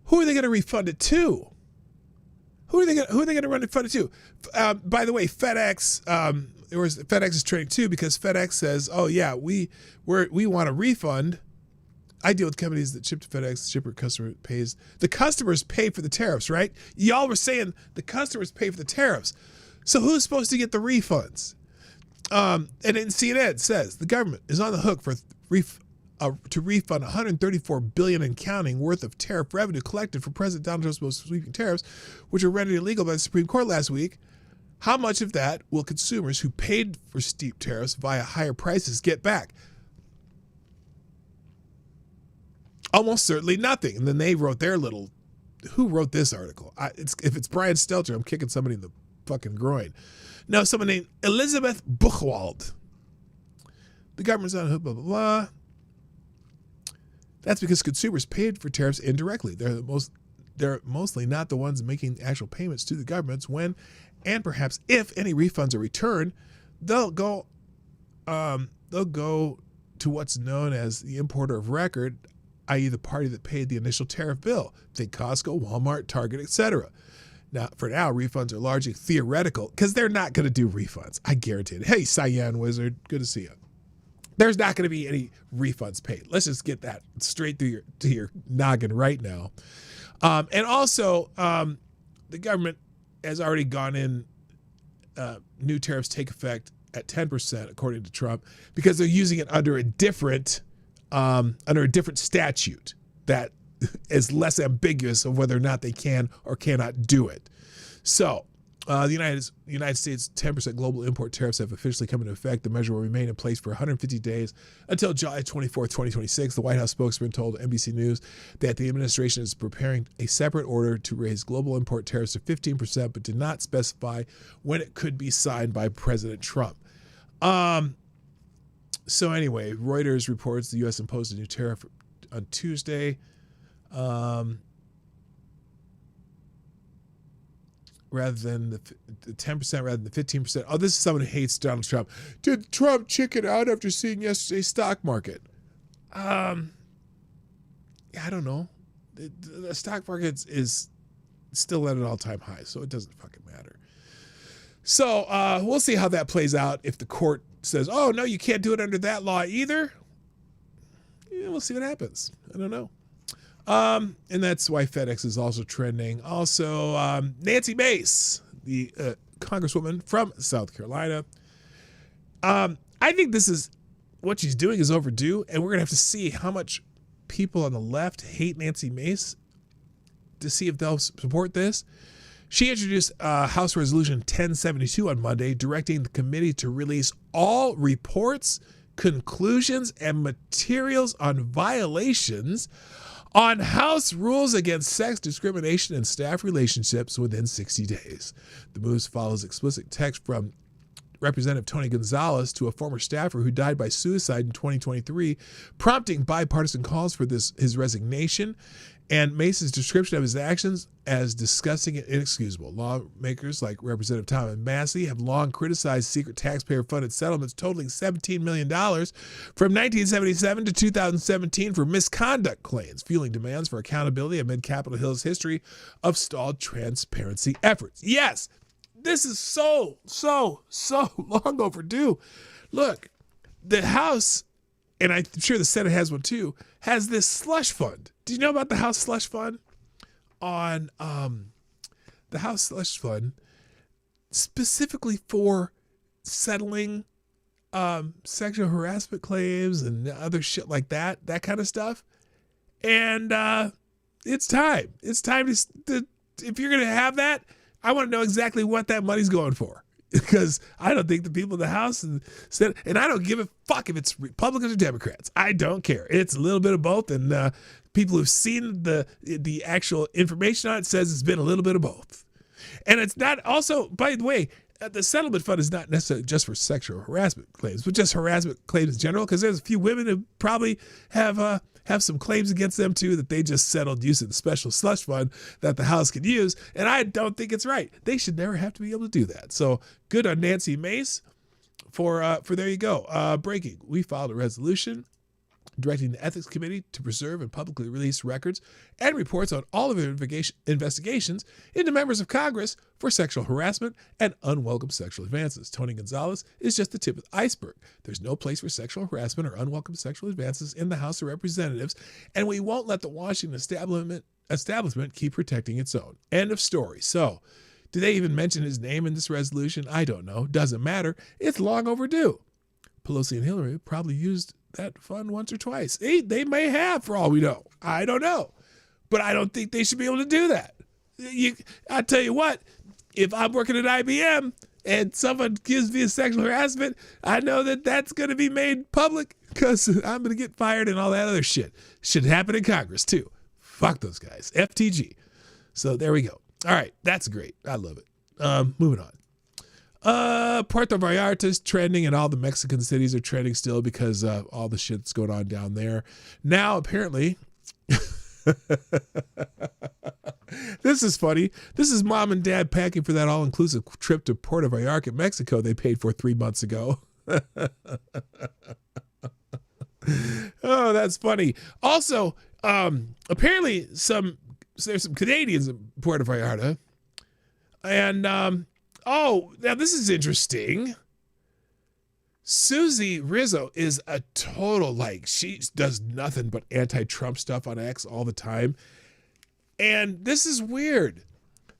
Who are they going to refund it to? Who are they going to refund it to? By the way, FedEx is trending too, because FedEx says, "Oh yeah, we want a refund." I deal with companies that ship to FedEx. The customer pays. The customers pay for the tariffs, right? Y'all were saying the customers pay for the tariffs. So who's supposed to get the refunds? And then CNN says the government is on the hook for to refund $134 billion and counting worth of tariff revenue collected from President Donald Trump's most sweeping tariffs, which were rendered illegal by the Supreme Court last week. How much of that will consumers who paid for steep tariffs via higher prices get back? Almost certainly nothing. And then they wrote their little, who wrote this article? If it's Brian Stelter, I'm kicking somebody in the fucking groin. No, someone named Elizabeth Buchwald. The government's on the hook, blah, blah, blah. That's because consumers paid for tariffs indirectly. They're mostly not the ones making actual payments to the governments when, and perhaps if, any refunds are returned, they'll go to what's known as the importer of record, i.e. the party that paid the initial tariff bill. Think Costco, Walmart, Target, etc. Now, for now, refunds are largely theoretical because they're not going to do refunds. I guarantee it. Hey, Cyan Wizard, good to see you. There's not going to be any refunds paid. Let's just get that straight to your noggin right now. And also, the government has already gone in. New tariffs take effect at 10%, according to Trump, because they're using it under a different statute that is less ambiguous of whether or not they can or cannot do it. So the United States 10% global import tariffs have officially come into effect. The measure will remain in place for 150 days until July 24th, 2026. The White House spokesman told NBC News that the administration is preparing a separate order to raise global import tariffs to 15%, but did not specify when it could be signed by President Trump. So anyway, Reuters reports the U.S. imposed a new tariff on Tuesday. Rather than the 10%, rather than the 15%. Oh, this is someone who hates Donald Trump. Did Trump chicken out after seeing yesterday's stock market? Yeah, I don't know. The stock market is still at an all-time high, so it doesn't fucking matter. So we'll see how that plays out. If the court says, oh, no, you can't do it under that law either, yeah, we'll see what happens. I don't know. And that's why FedEx is also trending. Also, Nancy Mace, the congresswoman from South Carolina. I think this is what she's doing is overdue, and we're going to have to see how much people on the left hate Nancy Mace to see if they'll support this. She introduced House Resolution 1072 on Monday, directing the committee to release all reports, conclusions, and materials on violations on House rules against sex discrimination and staff relationships within 60 days. The move follows explicit text from Representative Tony Gonzalez to a former staffer who died by suicide in 2023, prompting bipartisan calls for his resignation, and Mace's description of his actions as disgusting and inexcusable. Lawmakers like Representative Tom Massey have long criticized secret taxpayer-funded settlements totaling $17 million from 1977 to 2017 for misconduct claims, fueling demands for accountability amid Capitol Hill's history of stalled transparency efforts. Yes, this is so long overdue. Look, the House, and I'm sure the Senate has one too, has this slush fund. Do you know about the House slush fund? On the House slush fund, specifically for settling sexual harassment claims and other shit like that kind of stuff. And it's time. It's time to if you're going to have that, I want to know exactly what that money's going for, because I don't think the people in the House and Senate, and I don't give a fuck if it's Republicans or Democrats. I don't care. It's a little bit of both, and people who've seen the actual information on it says it's been a little bit of both. And it's not also, by the way, the settlement fund is not necessarily just for sexual harassment claims, but just harassment claims in general, because there's a few women who probably have some claims against them too that they just settled using the special slush fund that the House can use, and I don't think it's right. They should never have to be able to do that. So good on Nancy Mace for there you go. Breaking, we filed a resolution directing the Ethics Committee to preserve and publicly release records and reports on all of their investigations into members of Congress for sexual harassment and unwelcome sexual advances. Tony Gonzalez is just the tip of the iceberg. There's no place for sexual harassment or unwelcome sexual advances in the House of Representatives, and we won't let the Washington establishment keep protecting its own. End of story. So, do they even mention his name in this resolution? I don't know. Doesn't matter. It's long overdue. Pelosi and Hillary probably used that fund once or twice. They may have, for all we know. I don't know. But I don't think they should be able to do that. I tell you what, if I'm working at IBM and someone gives me a sexual harassment, I know that that's going to be made public because I'm going to get fired and all that other shit. Should happen in Congress too. Fuck those guys. FTG. So there we go. All right. That's great. I love it. Moving on. Puerto Vallarta's trending, and all the Mexican cities are trending still because all the shit that's going on down there. Now, apparently, this is funny. This is mom and dad packing for that all-inclusive trip to Puerto Vallarta, Mexico they paid for 3 months ago. Oh, that's funny. Also, apparently there's some Canadians in Puerto Vallarta, and oh, now this is interesting. Susie Rizzo is a total, she does nothing but anti-Trump stuff on X all the time. And this is weird.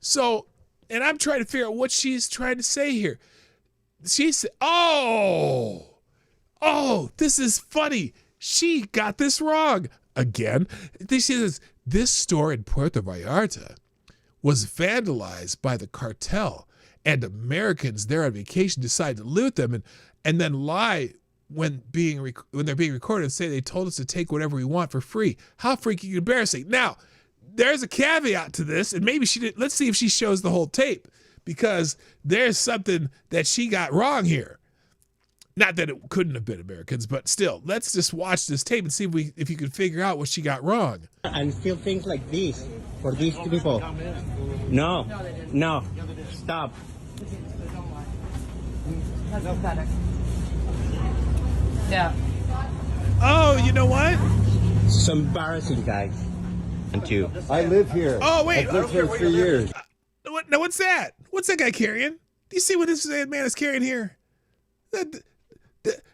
So, and I'm trying to figure out what she's trying to say here. She said, oh, this is funny. She got this wrong again. She says, this store in Puerto Vallarta was vandalized by the cartel, and Americans there on vacation decide to loot them and then lie when they're being recorded and say they told us to take whatever we want for free. How freaking embarrassing. Now, there's a caveat to this, and maybe she did. Let's see if she shows the whole tape, because there's something that she got wrong here. Not that it couldn't have been Americans, but still, let's just watch this tape and see if you can figure out what she got wrong. And still things like this for these people. No, stop. That's pathetic. Yeah. Oh, you know what? It's embarrassing, guys. Two. I live here. Oh, wait. I've lived here 3 years. Now, what's that? What's that guy carrying? Do you see what this man is carrying here?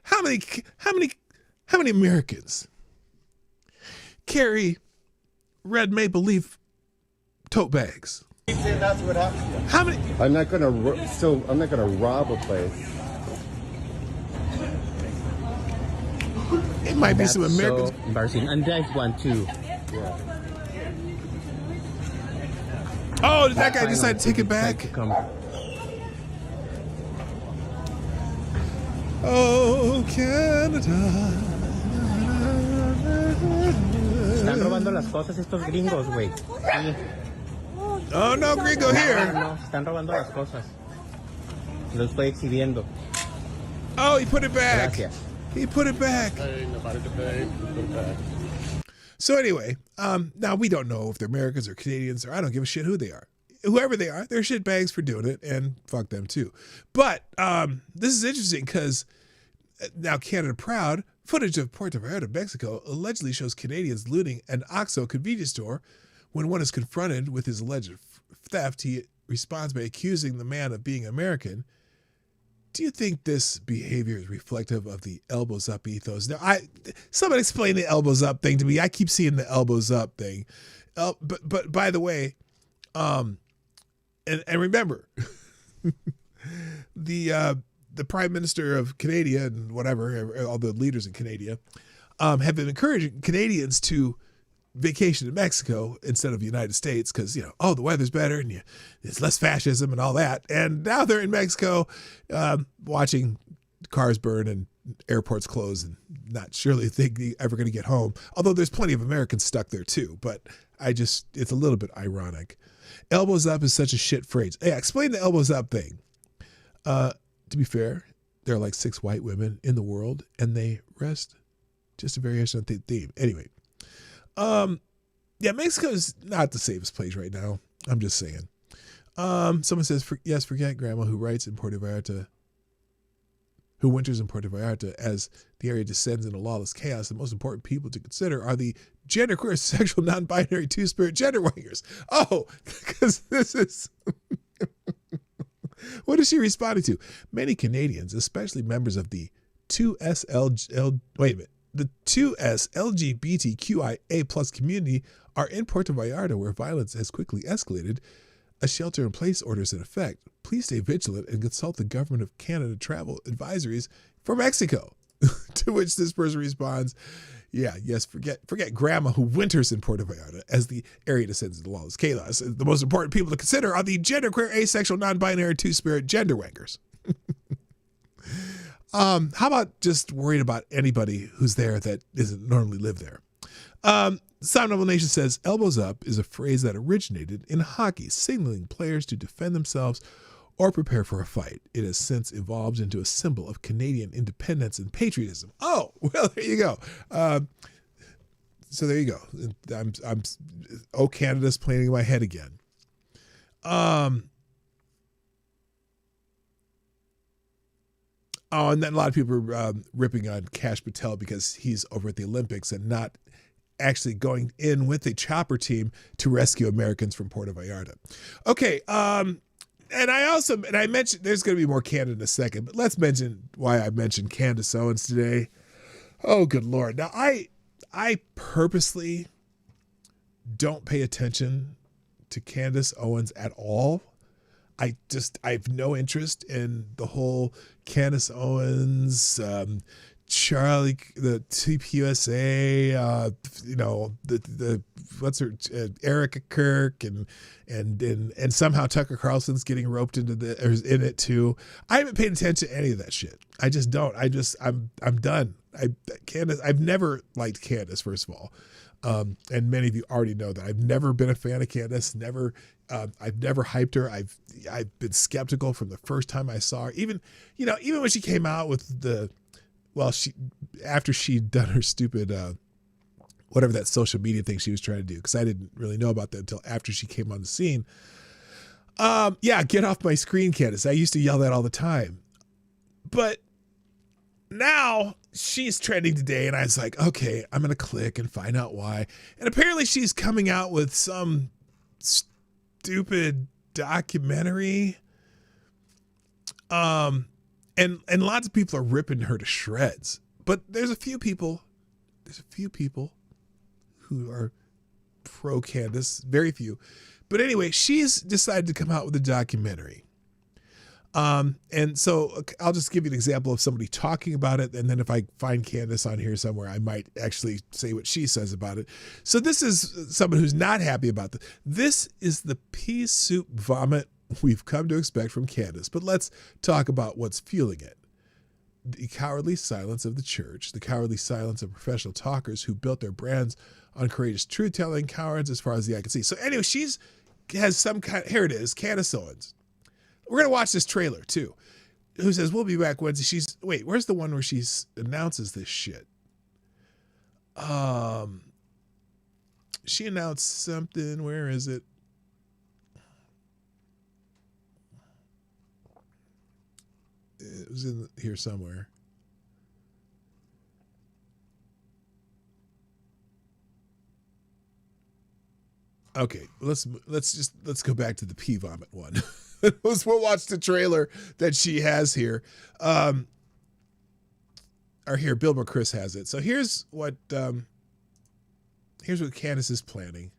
How many Americans carry red maple leaf tote bags? That's what happened. How many? I'm not gonna rob a place. It might be some Americans. So embarrassing. And there's one too. Yeah. Oh, did that guy decide to take it back? Oh, Canada. Están robando las cosas estos gringos, güey. Sí. Oh, no, gringo here. No, están robando las cosas. Lo estoy exhibiendo. Oh, he put it back. Gracias. He put it back. So anyway, now we don't know if they're Americans or Canadians, or I don't give a shit who they are. Whoever they are, they're shit bags for doing it, and fuck them too. But this is interesting because now Canada Proud, footage of Puerto Vallarta, Mexico, allegedly shows Canadians looting an OXXO convenience store. When one is confronted with his alleged theft, he responds by accusing the man of being American. Do you think this behavior is reflective of the elbows up ethos? Now, somebody explain the elbows up thing to me. I keep seeing the elbows up thing. But by the way, and remember, the Prime Minister of Canada and whatever, all the leaders in Canada, have been encouraging Canadians to vacation in Mexico instead of the United States because, the weather's better and there's less fascism and all that. And now they're in Mexico watching cars burn and airports close and not surely think they're ever going to get home. Although there's plenty of Americans stuck there too. But it's a little bit ironic. Elbows up is such a shit phrase. Yeah, explain the elbows up thing. To be fair, there are like 6 white women in the world and they rest just a variation on the theme. Anyway. Yeah, Mexico is not the safest place right now. I'm just saying. Someone says, yes, forget Grandma who winters in Puerto Vallarta as the area descends into lawless chaos. The most important people to consider are the genderqueer, sexual, non-binary, two-spirit gender wangers. Oh, because this is... What is she responding to? Many Canadians, especially members of the 2S LGBTQIA plus community are in Puerto Vallarta, where violence has quickly escalated. A shelter-in-place order is in effect. Please stay vigilant and consult the Government of Canada travel advisories for Mexico. To which this person responds, yes, forget Grandma who winters in Puerto Vallarta as the area descends into lawless chaos. The most important people to consider are the genderqueer, asexual, non-binary, two-spirit gender wankers. How about just worrying about anybody who's there that doesn't normally live there? Sound Noble Nation says, elbows up is a phrase that originated in hockey, signaling players to defend themselves or prepare for a fight. It has since evolved into a symbol of Canadian independence and patriotism. Oh, well, there you go. So there you go. Canada's playing in my head again. Oh, and then a lot of people are ripping on Kash Patel because he's over at the Olympics and not actually going in with a chopper team to rescue Americans from Puerto Vallarta. Okay, and I mentioned there's going to be more Canada in a second, but let's mention why I mentioned Candace Owens today. Oh, good Lord. Now, I purposely don't pay attention to Candace Owens at all. I have no interest in the whole Candace Owens, Charlie, the TPUSA, the what's her, Erica Kirk, and somehow Tucker Carlson's getting roped into in it too. I haven't paid attention to any of that shit. I just don't. I'm done. Candace, I've never liked Candace, first of all. And many of you already know that I've never been a fan of Candace. I've never hyped her. I've been skeptical from the first time I saw her. Even when she came out with after she'd done her stupid whatever that social media thing she was trying to do, because I didn't really know about that until after she came on the scene. Get off my screen, Candace. I used to yell that all the time. But now she's trending today, and I was like, okay, I'm going to click and find out why. And apparently she's coming out with some stupid documentary. And lots of people are ripping her to shreds. But there's a few people who are pro Candace, very few. But anyway, she's decided to come out with a documentary. And so I'll just give you an example of somebody talking about it. And then if I find Candace on here somewhere, I might actually say what she says about it. So this is someone who's not happy about this. This is the pea soup vomit we've come to expect from Candace. But let's talk about what's fueling it. The cowardly silence of the church, the cowardly silence of professional talkers who built their brands on courageous truth-telling, cowards as far as the eye can see. So anyway, has some kind, here it is, Candace Owens. We're going to watch this trailer too. Who says, we'll be back Wednesday. Wait, where's the one where she announces this shit? She announced something. Where is it? It was in here somewhere. Okay, let's go back to the pea vomit one. We'll watch the trailer that she has here. Or here, Bill Chris has it. So here's what Candace is planning.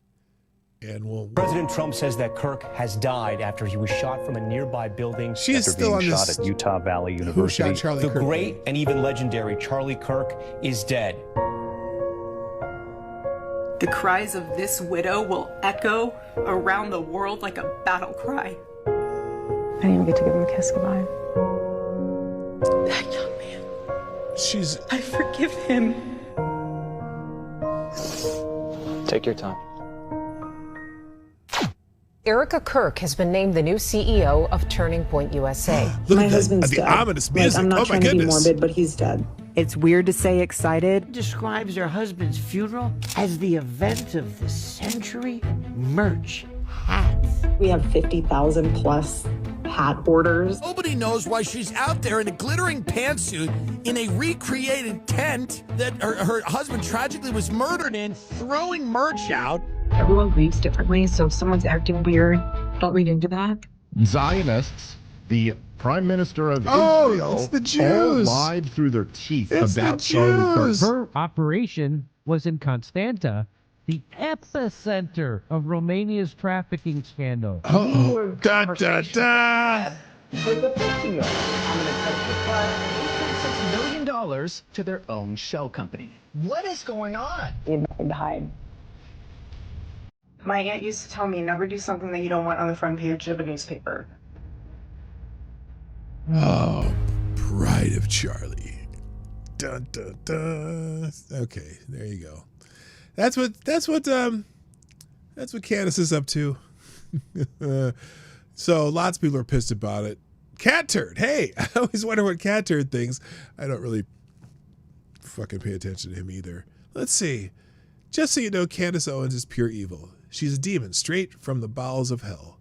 And President Trump says that Kirk has died after he was shot from a nearby building. She is still on shot this. At Utah Valley University. Who shot Charlie Kirk? The great and even legendary Charlie Kirk is dead. The cries of this widow will echo around the world like a battle cry. I didn't even get to give him a kiss goodbye. That young man. I forgive him. Take your time. Erica Kirk has been named the new CEO of Turning Point USA. My husband's dead. The ominous music. I'm not trying to be morbid, but he's dead. It's weird to say excited. Describes her husband's funeral as the event of the century. Merch, hats. We have 50,000 plus hat orders. Nobody knows why she's out there in a glittering pantsuit in a recreated tent that her husband tragically was murdered in, throwing merch out. Everyone grieves differently, so if someone's acting weird, don't read into that. Zionists, the Prime Minister of Israel, it's the Jews. all lied through their teeth It's about the Jews. Her operation was in Constanta, the epicenter of Romania's trafficking scandal. Oh, da da da. $8.6 million to their own shell company. What is going on? You have nothing to hide. My aunt used to tell me never do something that you don't want on the front page of a newspaper. Oh, Pride of Charlie. Dun dun dun. Okay, there you go. That's what Candace is up to. So lots of people are pissed about it. Cat Turd. Hey, I always wonder what Cat Turd thinks. I don't really fucking pay attention to him either. Let's see. Just so you know, Candace Owens is pure evil. She's a demon straight from the bowels of hell.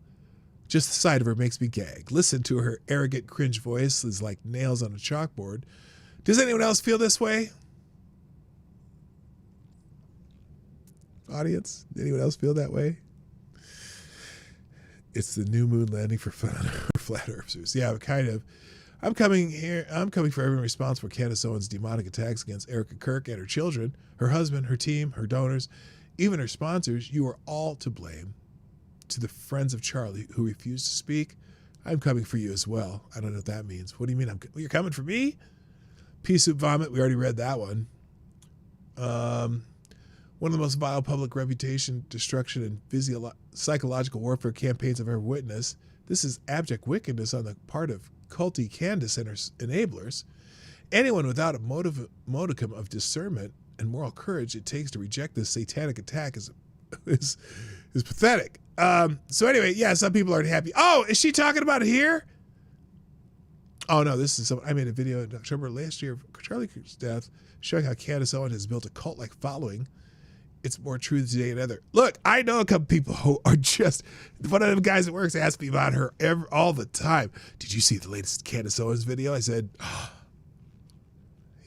Just the sight of her makes me gag. Listen to her arrogant cringe voice is like nails on a chalkboard. Does anyone else feel this way? Audience, anyone else feel that way? It's the new moon landing for flat earthers. Yeah, kind of. I'm coming for everyone responsible for Candace Owens' demonic attacks against Erica Kirk and her children, her husband, her team, her donors, even her sponsors. You are all to blame. To the friends of Charlie who refuse to speak, I'm coming for you as well. I don't know what that means. What do you mean? You're coming for me? Pea soup vomit. We already read that one. One of the most vile public reputation, destruction, and psychological warfare campaigns I've ever witnessed. This is abject wickedness on the part of culty Candace and her enablers. Anyone without a modicum of discernment and moral courage it takes to reject this satanic attack is pathetic. So anyway, yeah, some people aren't happy. Oh, is she talking about it here? Oh no, this is I made a video in October last year of Charlie Kirk's death, showing how Candace Owens has built a cult-like following. It's more true today than ever. Look, I know a couple people who are just, one of them guys at work asks me about her all the time. Did you see the latest Candace Owens video? I said, oh,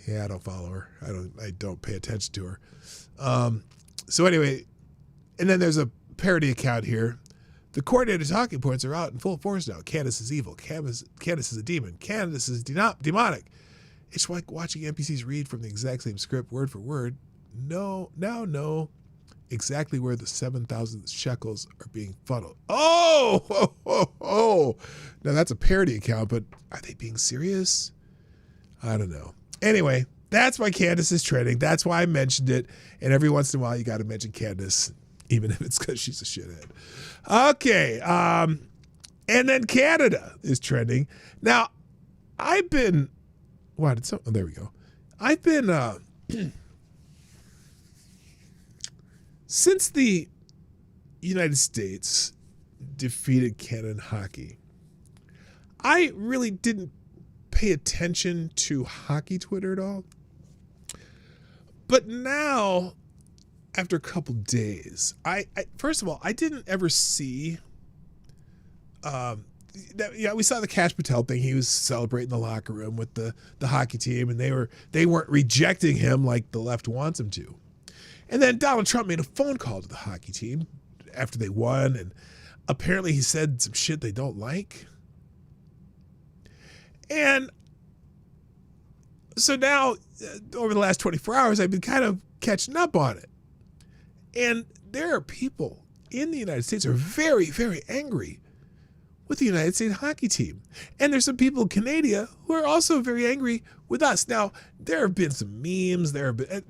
Yeah, I don't follow her. I don't pay attention to her. So anyway, and then there's a parody account here. The coordinated talking points are out in full force now. Candace is evil. Candace is a demon. Candace is demonic. It's like watching NPCs read from the exact same script, word for word. Now know exactly where the 7,000 shekels are being funneled. Oh! Now that's a parody account, but are they being serious? I don't know. Anyway, that's why Candace is trending. That's why I mentioned it. And every once in a while, you got to mention Candace, even if it's because she's a shithead. Okay. And then Canada is trending. Now, I've been... there we go. I've been... since the United States defeated Canada in hockey, I really didn't pay attention to hockey Twitter at all. But now, after a couple days, I first of all, I didn't ever see we saw the Cash Patel thing. He was celebrating the locker room with the hockey team, and they weren't rejecting him like the left wants him to. And then Donald Trump made a phone call to the hockey team after they won, and apparently he said some shit they don't like. And so now, over the last 24 hours, I've been kind of catching up on it. And there are people in the United States who are very, very angry with the United States hockey team. And there's some people in Canada who are also very angry with us. Now, there have been some memes. There have been,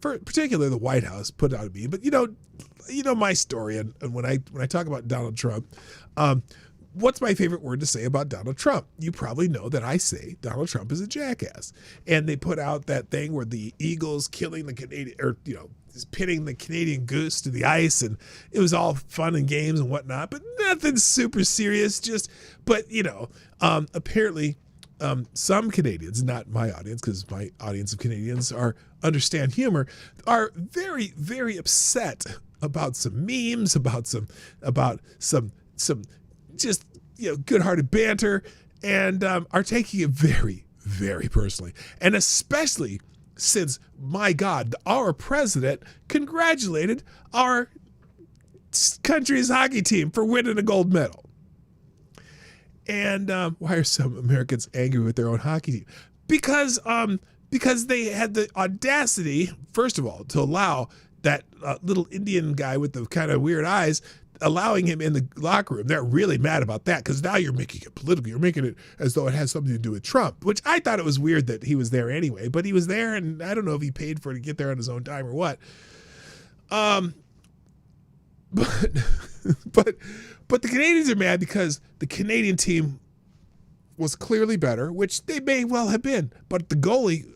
particularly the White House put out a meme. But you know my story. And when I talk about Donald Trump, what's my favorite word to say about Donald Trump? You probably know that I say Donald Trump is a jackass. And they put out that thing where the Eagles killing the Canadian, or pitting the Canadian goose to the ice, and it was all fun and games and whatnot, but nothing super serious. Apparently some Canadians, not my audience, because my audience of Canadians understand humor, are very, very upset about some memes, about some just good-hearted banter, and are taking it very, very personally, and especially since, my God, our president congratulated our country's hockey team for winning a gold medal. And why are some Americans angry with their own hockey team? Because they had the audacity, first of all, to allow that little Indian guy with the kind of weird eyes, allowing him in the locker room. They're really mad about that because now you're making it political. You're making it as though it has something to do with Trump, which I thought it was weird that he was there anyway, but he was there, and I don't know if he paid for it to get there on his own time or what. But the Canadians are mad because the Canadian team was clearly better, which they may well have been, but the goalie,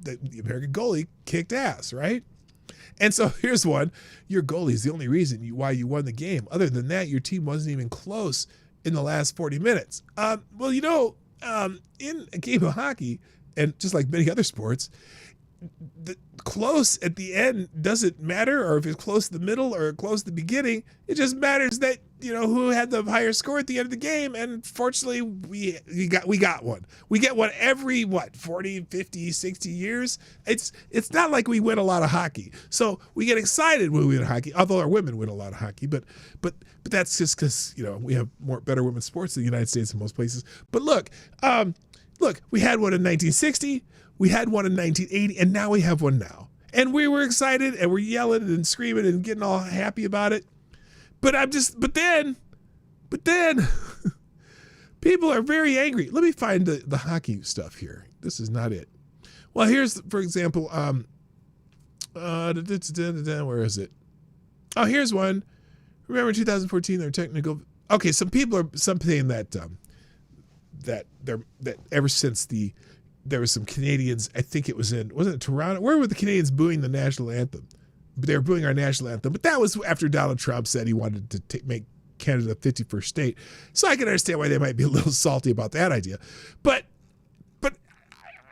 the American goalie, kicked ass, right? And so here's one. Your goalie is the only reason why you won the game. Other than that, your team wasn't even close in the last 40 minutes. In a game of hockey, and just like many other sports, the close at the end doesn't matter, or if it's close to the middle or close to the beginning. It just matters that who had the higher score at the end of the game, and fortunately we got one. We get one every 40, 50, 60 years. It's not like we win a lot of hockey, so we get excited when we win hockey. Although our women win a lot of hockey, but that's just because we have better women's sports in the United States in most places. But look, we had one in 1960. We had one in 1980, and now we have one now. And we were excited, and we're yelling and screaming and getting all happy about it. But then, people are very angry. Let me find the hockey stuff here. This is not it. Well, here's, for example, where is it? Oh, here's one. Remember 2014, their technical. Okay, some people are saying that ever since there was some Canadians, I think wasn't it Toronto? Where were the Canadians booing the national anthem? They were booing our national anthem, but that was after Donald Trump said he wanted to make Canada the 51st state. So I can understand why they might be a little salty about that idea. But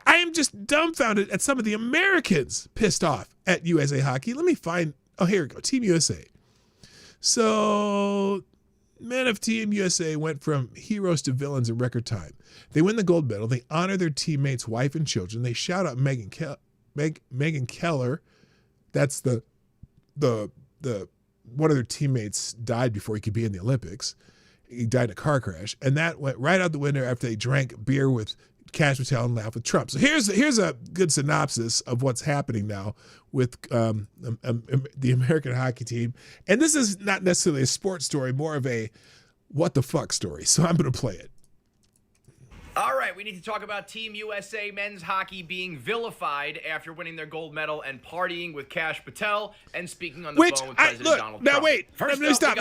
I am just dumbfounded at some of the Americans pissed off at USA Hockey. Let me find, here we go, Team USA. So Men of Team USA went from heroes to villains in record time. They win the gold medal. They honor their teammates' wife and children. They shout out Megan Keller. That's the one of their teammates died before he could be in the Olympics. He died in a car crash, and that went right out the window after they drank beer with Cash Patel and laughed with Trump. So here's a good synopsis of what's happening now with the American hockey team. And this is not necessarily a sports story, more of a what the fuck story. So I'm going to play it. All right, we need to talk about Team USA men's hockey being vilified after winning their gold medal and partying with Cash Patel and speaking on the phone with President Donald Trump. Now wait, First let me up, stop.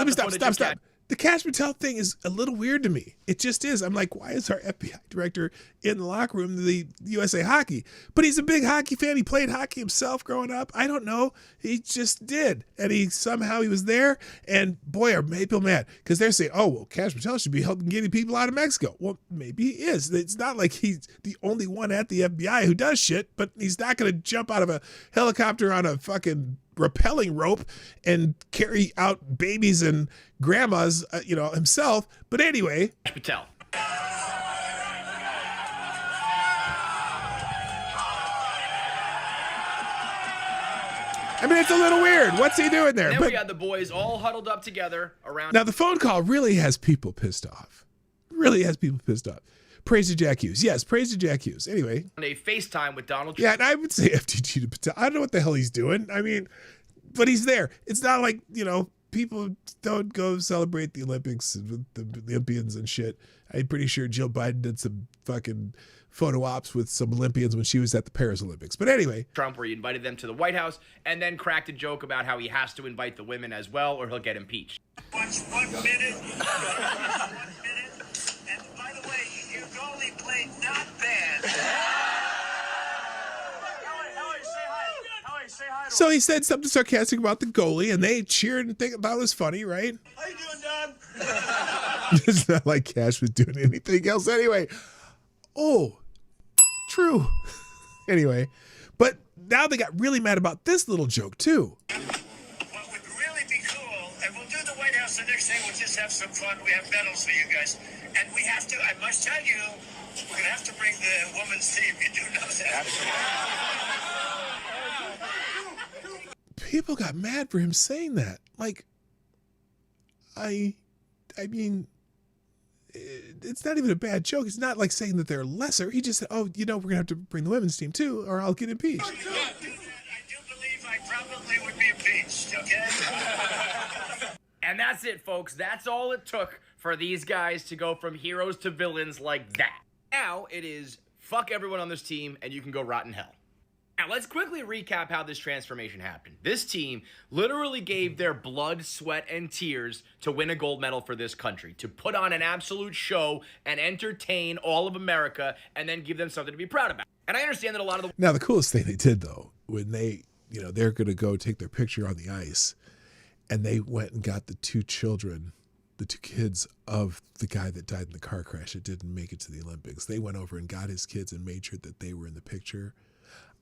The Cash Patel thing is a little weird to me. It just is. I'm like, why is our FBI director in the locker room of the USA Hockey? But he's a big hockey fan. He played hockey himself growing up. I don't know. He just did. And he was there. And boy, are people mad because they're saying, oh, well, Cash Patel should be helping getting people out of Mexico. Well, maybe he is. It's not like he's the only one at the FBI who does shit, but he's not going to jump out of a helicopter on a fucking rappelling rope and carry out babies and grandmas, himself. But anyway, Patel. I mean, it's a little weird. What's he doing there? Then we had the boys all huddled up together around. Now the phone call really has people pissed off. Praise to Jack Hughes. Yes, praise to Jack Hughes. Anyway. A FaceTime with Donald Trump. Yeah, and I would say FTG to Patel. I don't know what the hell he's doing. I mean, but he's there. It's not like, people don't go celebrate the Olympics with the Olympians and shit. I'm pretty sure Jill Biden did some fucking photo ops with some Olympians when she was at the Paris Olympics. But anyway. Trump, where he invited them to the White House and then cracked a joke about how he has to invite the women as well or he'll get impeached. Watch 1 minute. 1 minute. And by the way, your goalie played not bad. So he said something sarcastic about the goalie, and they cheered and thought it was funny, right? How you doing, Don? It's not like Cash was doing anything else anyway. Oh, true. Anyway, but now they got really mad about this little joke, too. What would really be cool, and we'll do the White House the next day, we'll just have some fun. We have medals for you guys. And we have to, I must tell you, we're going to have to bring the women's team. You do know that. People got mad for him saying that. Like, I mean, it's not even a bad joke. It's not like saying that they're lesser. He just said, oh, we're going to have to bring the women's team too, or I'll get impeached. I do believe I probably would be impeached, okay? And that's it, folks. That's all it took for these guys to go from heroes to villains like that. Now it is fuck everyone on this team and you can go rot in hell. Now, let's quickly recap how this transformation happened. This team literally gave their blood, sweat, and tears to win a gold medal for this country, to put on an absolute show and entertain all of America and then give them something to be proud about. And I understand that a lot of the... Now, the coolest thing they did, though, when they, they're going to go take their picture on the ice, and they went and got the two kids of the guy that died in the car crash that didn't make it to the Olympics. They went over and got his kids and made sure that they were in the picture.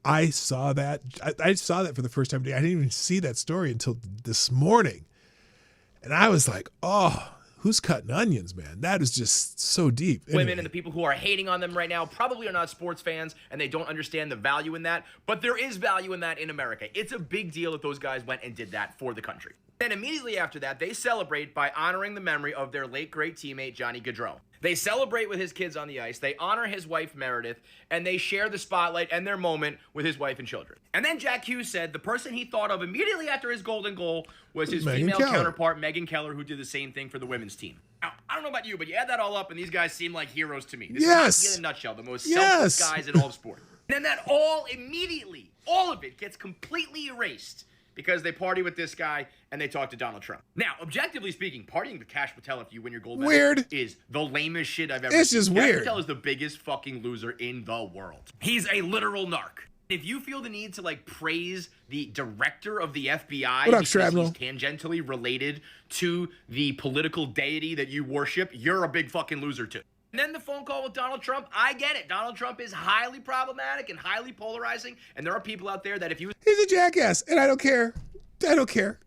I saw that. I saw that for the first time today. I didn't even see that story until this morning. And I was like, oh, who's cutting onions, man? That is just so deep. Anyway. Women and the people who are hating on them right now probably are not sports fans and they don't understand the value in that. But there is value in that in America. It's a big deal that those guys went and did that for the country. Then immediately after that, they celebrate by honoring the memory of their late great teammate, Johnny Gaudreau. They celebrate with his kids on the ice, they honor his wife, Meredith, and they share the spotlight and their moment with his wife and children. And then Jack Hughes said the person he thought of immediately after his golden goal was his female counterpart, Megan Keller, who did the same thing for the women's team. Now, I don't know about you, but you add that all up, and these guys seem like heroes to me. This is hockey in a nutshell, the most selfless guys in all of sport. And then that all immediately, all of it gets completely erased because they party with this guy and they talk to Donald Trump. Now, objectively speaking, partying with Cash Patel if you win your gold medal is the lamest shit I've ever seen. It's just weird. Cash Patel is the biggest fucking loser in the world. He's a literal narc. If you feel the need to praise the director of the FBI because he's tangentially related to the political deity that you worship, you're a big fucking loser too. And then the phone call with Donald Trump, I get it. Donald Trump is highly problematic and highly polarizing, and there are people out there that if you... He's a jackass, and I don't care. I don't care.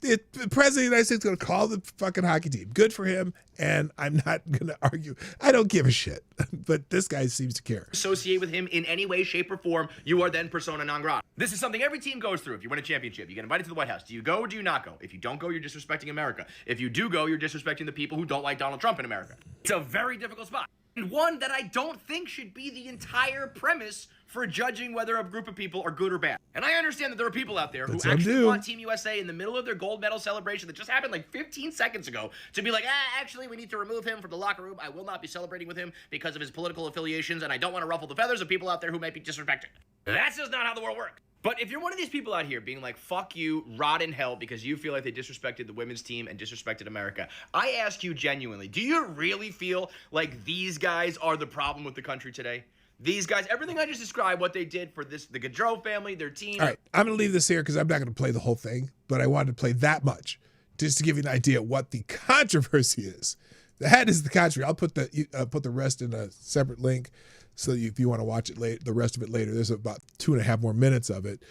the president of the United States is going to call the fucking hockey team. Good for him, and I'm not going to argue. I don't give a shit, but this guy seems to care. Associate with him in any way, shape, or form, you are then persona non grata. This is something every team goes through. If you win a championship, you get invited to the White House. Do you go or do you not go? If you don't go, you're disrespecting America. If you do go, you're disrespecting the people who don't like Donald Trump in America. It's a very difficult spot. And one that I don't think should be the entire premise for judging whether a group of people are good or bad. And I understand that there are people out there who actually want Team USA in the middle of their gold medal celebration that just happened like 15 seconds ago to be like, actually, we need to remove him from the locker room. I will not be celebrating with him because of his political affiliations, and I don't want to ruffle the feathers of people out there who might be disrespected. That's just not how the world works. But if you're one of these people out here being like, fuck you, rot in hell because you feel like they disrespected the women's team and disrespected America, I ask you genuinely, do you really feel like these guys are the problem with the country today? These guys, everything I just described, what they did for the Gaudreau family, their team. All right, I'm going to leave this here because I'm not going to play the whole thing, but I wanted to play that much just to give you an idea of what the controversy is. That is the controversy. I'll put the rest in a separate link. So if you want to watch it the rest of it later, there's about 2.5 more minutes of it.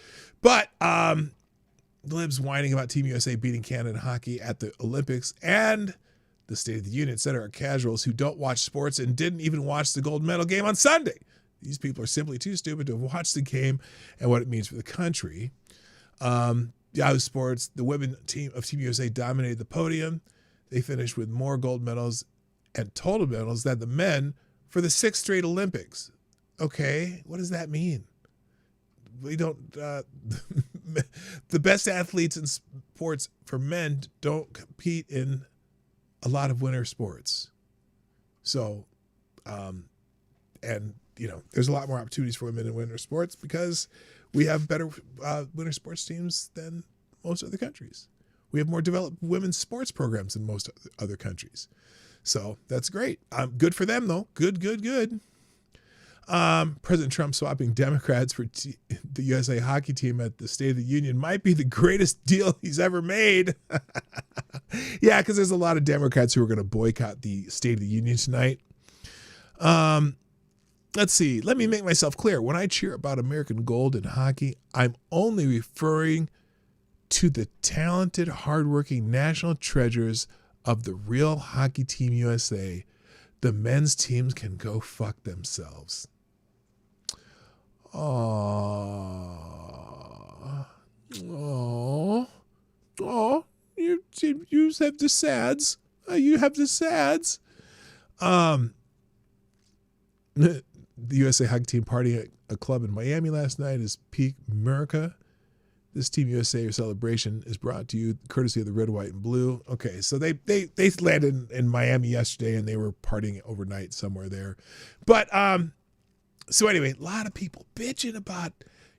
But Libs whining about Team USA beating Canada in hockey at the Olympics and the State of the Union Center are casuals who don't watch sports and didn't even watch the gold medal game on Sunday. These people are simply too stupid to have watched the game and what it means for the country. Yahoo Sports, the women team of Team USA dominated the podium. They finished with more gold medals and total medals than the men for the 6th straight Olympics. Okay, what does that mean? We don't, the best athletes in sports for men don't compete in a lot of winter sports. So, and, you know, there's a lot more opportunities for women in winter sports because we have better winter sports teams than most other countries. We have more developed women's sports programs than most other countries. So that's great. Good for them, though. Good. President Trump swapping Democrats for the USA hockey team at the State of the Union might be the greatest deal he's ever made. Yeah, because there's a lot of Democrats who are going to boycott the State of the Union tonight. Let's see. Let me make myself clear. When I cheer about American gold in hockey, I'm only referring to the talented, hardworking national treasures of the real hockey team USA. The men's teams can go fuck themselves. Oh, you have the sads. You have the sads. The USA hockey team partying at a club in Miami last night is peak America. This Team USA celebration is brought to you courtesy of the Red, White, and Blue. Okay, so they landed in Miami yesterday and they were partying overnight somewhere there. But so anyway, a lot of people bitching about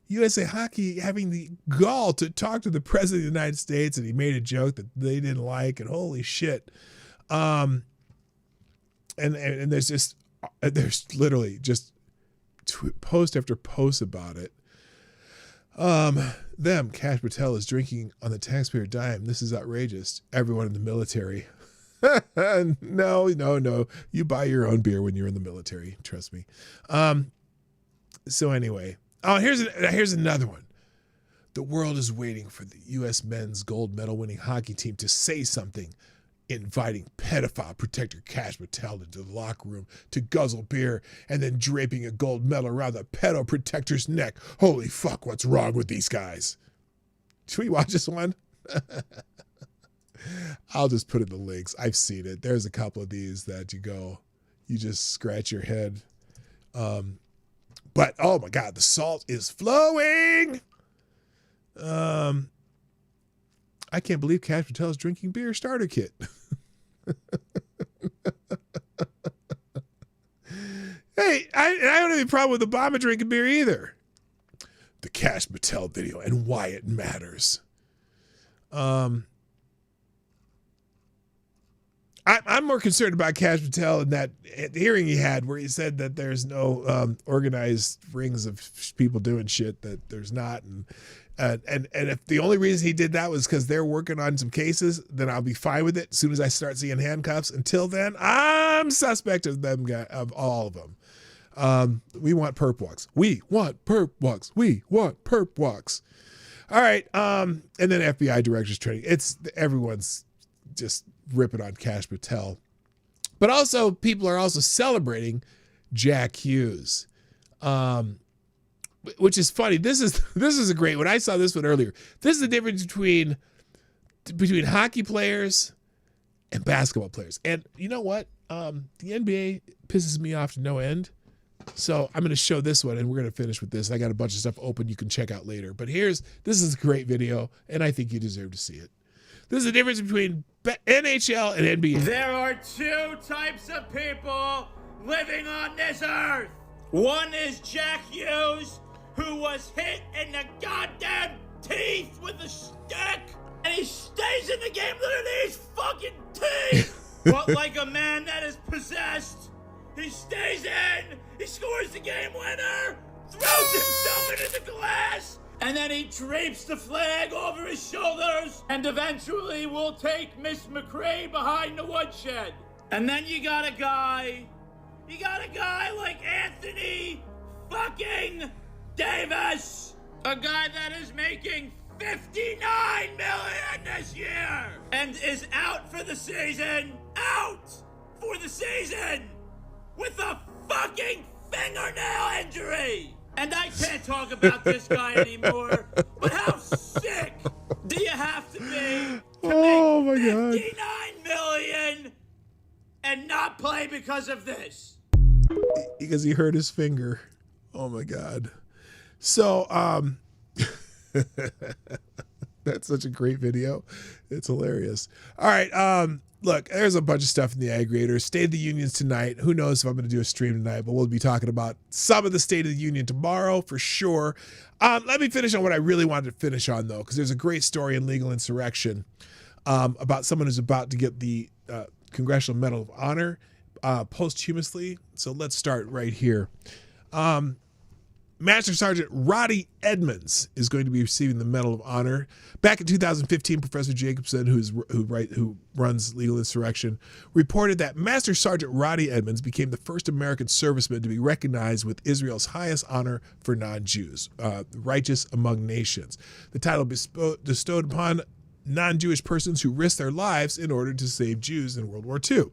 USA Hockey having the gall to talk to the President of the United States, and he made a joke that they didn't like, and holy shit. And there's literally just post after post about it. Cash Patel is drinking on the taxpayer dime. This is outrageous. Everyone in the military. No. You buy your own beer when you're in the military. Trust me. So anyway, here's another one. The world is waiting for the U.S. men's gold medal winning hockey team to say something, inviting pedophile protector Cash Patel into the locker room to guzzle beer and then draping a gold medal around the pedo protector's neck. Holy fuck, what's wrong with these guys? Should we watch this one? I'll just put in the links. I've seen it. There's a couple of these that you just scratch your head. But oh my God, the salt is flowing. I can't believe Cash Patel is drinking beer starter kit. Hey, I don't have any problem with Obama drinking beer either. The Cash Patel video and why it matters. I'm more concerned about Cash Patel and that hearing he had where he said that there's no organized rings of people doing shit that there's not. And if the only reason he did that was because they're working on some cases, then I'll be fine with it as soon as I start seeing handcuffs. Until then, I'm suspect of of all of them. We want perp walks. We want perp walks. We want perp walks. All right. And then FBI director's training. Everyone's just ripping on Cash Patel. But also, people are also celebrating Jack Hughes, which is funny. This is a great one. I saw this one earlier. This is the difference between hockey players and basketball players. And you know what? The NBA pisses me off to no end. So I'm going to show this one, and we're going to finish with this. I got a bunch of stuff open you can check out later. But this is a great video, and I think you deserve to see it. This is the difference between NHL and NBA. There are two types of people living on this earth. One is Jack Hughes, who was hit in the goddamn teeth with a stick, and he stays in the game literally his fucking teeth. But like a man that is possessed, he stays in, he scores the game winner, throws himself into the glass, and then he drapes the flag over his shoulders, and eventually will take Miss McRae behind the woodshed. And then you got a guy like Anthony fucking Davis, a guy that is making $59 million this year, and is out for the season, with a fucking fingernail injury. And I can't talk about this guy anymore, but how sick do you have to be to make $59 million and not play because of this? Because he hurt his finger. Oh my God. So, that's such a great video. It's hilarious. All right. Look, there's a bunch of stuff in the aggregator. State of the Unions tonight. Who knows if I'm going to do a stream tonight, but we'll be talking about some of the State of the Union tomorrow for sure. Let me finish on what I really wanted to finish on, though, because there's a great story in Legal Insurrection about someone who's about to get the Congressional Medal of Honor posthumously. So let's start right here. Master Sergeant Roddy Edmonds is going to be receiving the Medal of Honor. Back in 2015, Professor Jacobson, who runs Legal Insurrection, reported that Master Sergeant Roddy Edmonds became the first American serviceman to be recognized with Israel's highest honor for non-Jews, righteous among nations. The title bestowed upon non-Jewish persons who risked their lives in order to save Jews in World War II.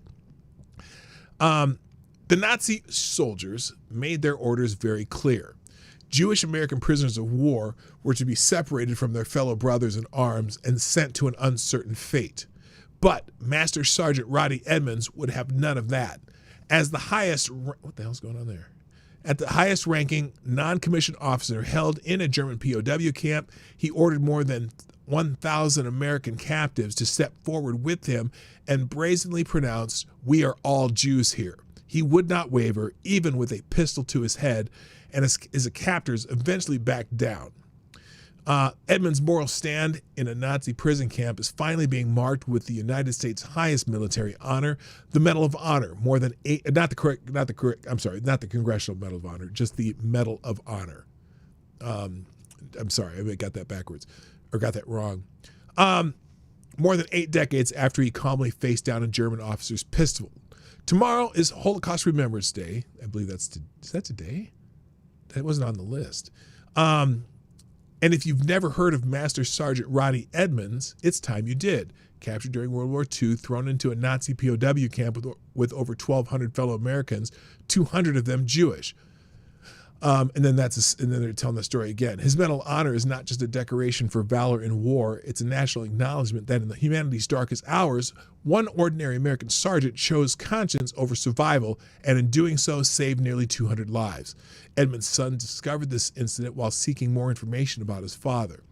The Nazi soldiers made their orders very clear. Jewish American prisoners of war were to be separated from their fellow brothers in arms and sent to an uncertain fate. But Master Sergeant Roddy Edmonds would have none of that. As the highest, what the hell's going on there? At the highest ranking non-commissioned officer held in a German POW camp, he ordered more than 1,000 American captives to step forward with him and brazenly pronounced, "We are all Jews here." He would not waver, even with a pistol to his head, and his captors eventually backed down. Edmonds' moral stand in a Nazi prison camp is finally being marked with the United States' highest military honor, the Medal of Honor. Not the Congressional Medal of Honor, just the Medal of Honor. I'm sorry, I got that backwards, or got that wrong. More than 8 decades after he calmly faced down a German officer's pistol. Tomorrow is Holocaust Remembrance Day. I believe is that today? That wasn't on the list. And if you've never heard of Master Sergeant Roddy Edmonds, it's time you did. Captured during World War II, thrown into a Nazi POW camp with over 1,200 fellow Americans, 200 of them Jewish. And then they're telling the story again. His Medal of Honor is not just a decoration for valor in war. It's a national acknowledgement that in the humanity's darkest hours, one ordinary American sergeant chose conscience over survival, and in doing so, saved nearly 200 lives. Edmonds' son discovered this incident while seeking more information about his father.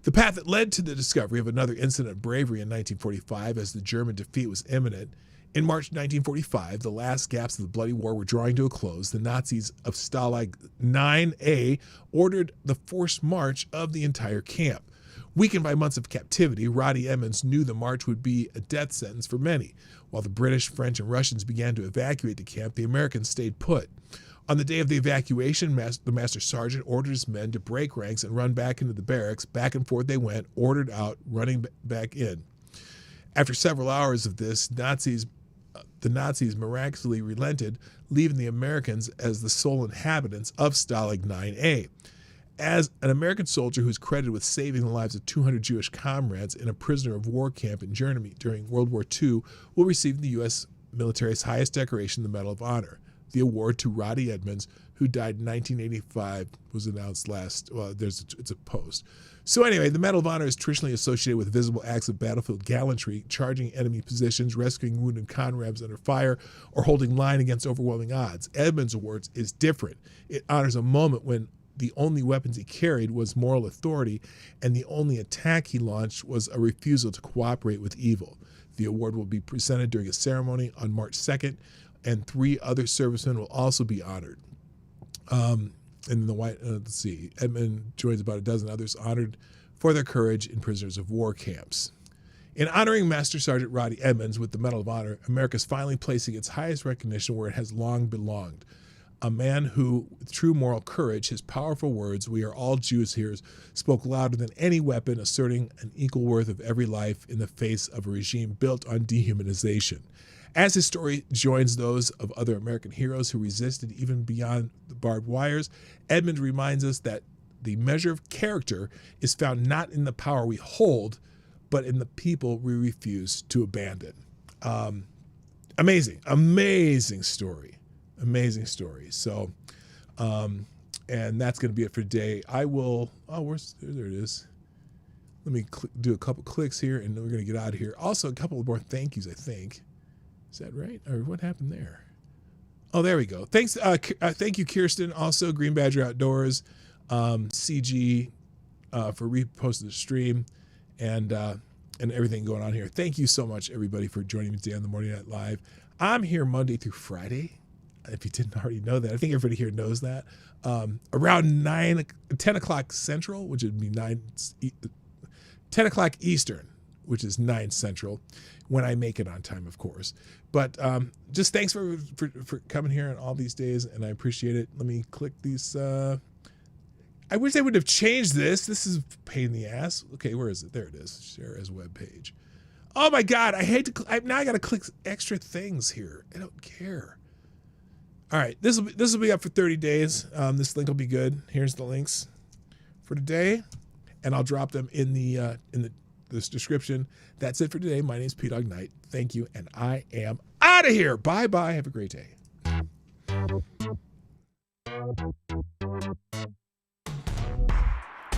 The path that led to the discovery of another incident of bravery in 1945 as the German defeat was imminent. In March 1945, the last gaps of the bloody war were drawing to a close. The Nazis of Stalag 9A ordered the forced march of the entire camp. Weakened by months of captivity, Roddy Edmonds knew the march would be a death sentence for many. While the British, French, and Russians began to evacuate the camp, the Americans stayed put. On the day of the evacuation, the Master Sergeant ordered his men to break ranks and run back into the barracks. Back and forth they went, ordered out, running back in. After several hours of this, the Nazis miraculously relented, leaving the Americans as the sole inhabitants of Stalag 9A. As an American soldier who's credited with saving the lives of 200 Jewish comrades in a prisoner of war camp in Germany during World War II, will receive the U.S. military's highest decoration, the Medal of Honor. The award to Roddy Edmonds, who died in 1985, was announced it's a post. So anyway, the Medal of Honor is traditionally associated with visible acts of battlefield gallantry, charging enemy positions, rescuing wounded comrades under fire, or holding line against overwhelming odds. Edmonds Awards is different. It honors a moment when the only weapons he carried was moral authority, and the only attack he launched was a refusal to cooperate with evil. The award will be presented during a ceremony on March 2nd, and 3 other servicemen will also be honored. And the white, let's see, Edmund joins about a dozen others honored for their courage in prisoners of war camps. In honoring Master Sergeant Roddy Edmonds with the Medal of Honor, America is finally placing its highest recognition where it has long belonged. A man who, with true moral courage, his powerful words, "We are all Jews here," spoke louder than any weapon, asserting an equal worth of every life in the face of a regime built on dehumanization. As his story joins those of other American heroes who resisted even beyond the barbed wires, Edmund reminds us that the measure of character is found not in the power we hold, but in the people we refuse to abandon. Amazing story. Amazing story. So, and that's going to be it for today. I will, there it is. Let me do a couple clicks here and then we're going to get out of here. Also, a couple more thank yous, I think. Is that right? Or what happened there? Oh, there we go. Thanks. Thank you, Kirsten. Also, Green Badger Outdoors, CG for reposting the stream and everything going on here. Thank you so much, everybody, for joining me today on the Morning Night Live. I'm here Monday through Friday. If you didn't already know that, I think everybody here knows that. Around 10 o'clock Central, which would be 10 o'clock Eastern, which is 9 Central, when I make it on time, of course. But just thanks for coming here on all these days, and I appreciate it. Let me click these. I wish they would have changed this. This is a pain in the ass. Okay, where is it? There it is. Share as web page. Oh my God, I hate to. Now I got to click extra things here. I don't care. All right, this will be up for 30 days. This link will be good. Here's the links for today, and I'll drop them in this description. That's it for today. My name is Dawg Knight. Thank you, and I am out of here. Bye bye. Have a great day.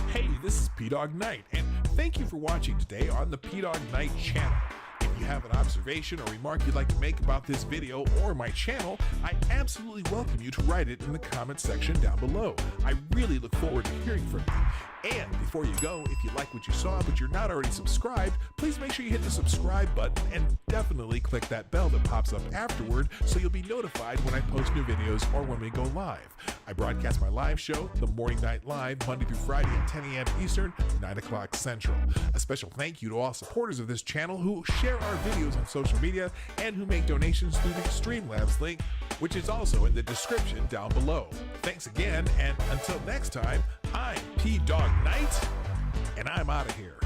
Hey, this is Dawg Knight, and thank you for watching today on the Dawg Knight Channel. If you have an observation or remark you'd like to make about this video or my channel, I absolutely welcome you to write it in the comment section down below. I really look forward to hearing from you. And before you go, if you like what you saw but you're not already subscribed, please make sure you hit the subscribe button and definitely click that bell that pops up afterward so you'll be notified when I post new videos or when we go live. I broadcast my live show, The Morning Night Live, Monday through Friday at 10 a.m. Eastern, 9 o'clock Central. A special thank you to all supporters of this channel who share our videos on social media and who make donations through the Streamlabs link, which is also in the description down below. Thanks again, and until next time, I'm Dawg Knight, and I'm out of here.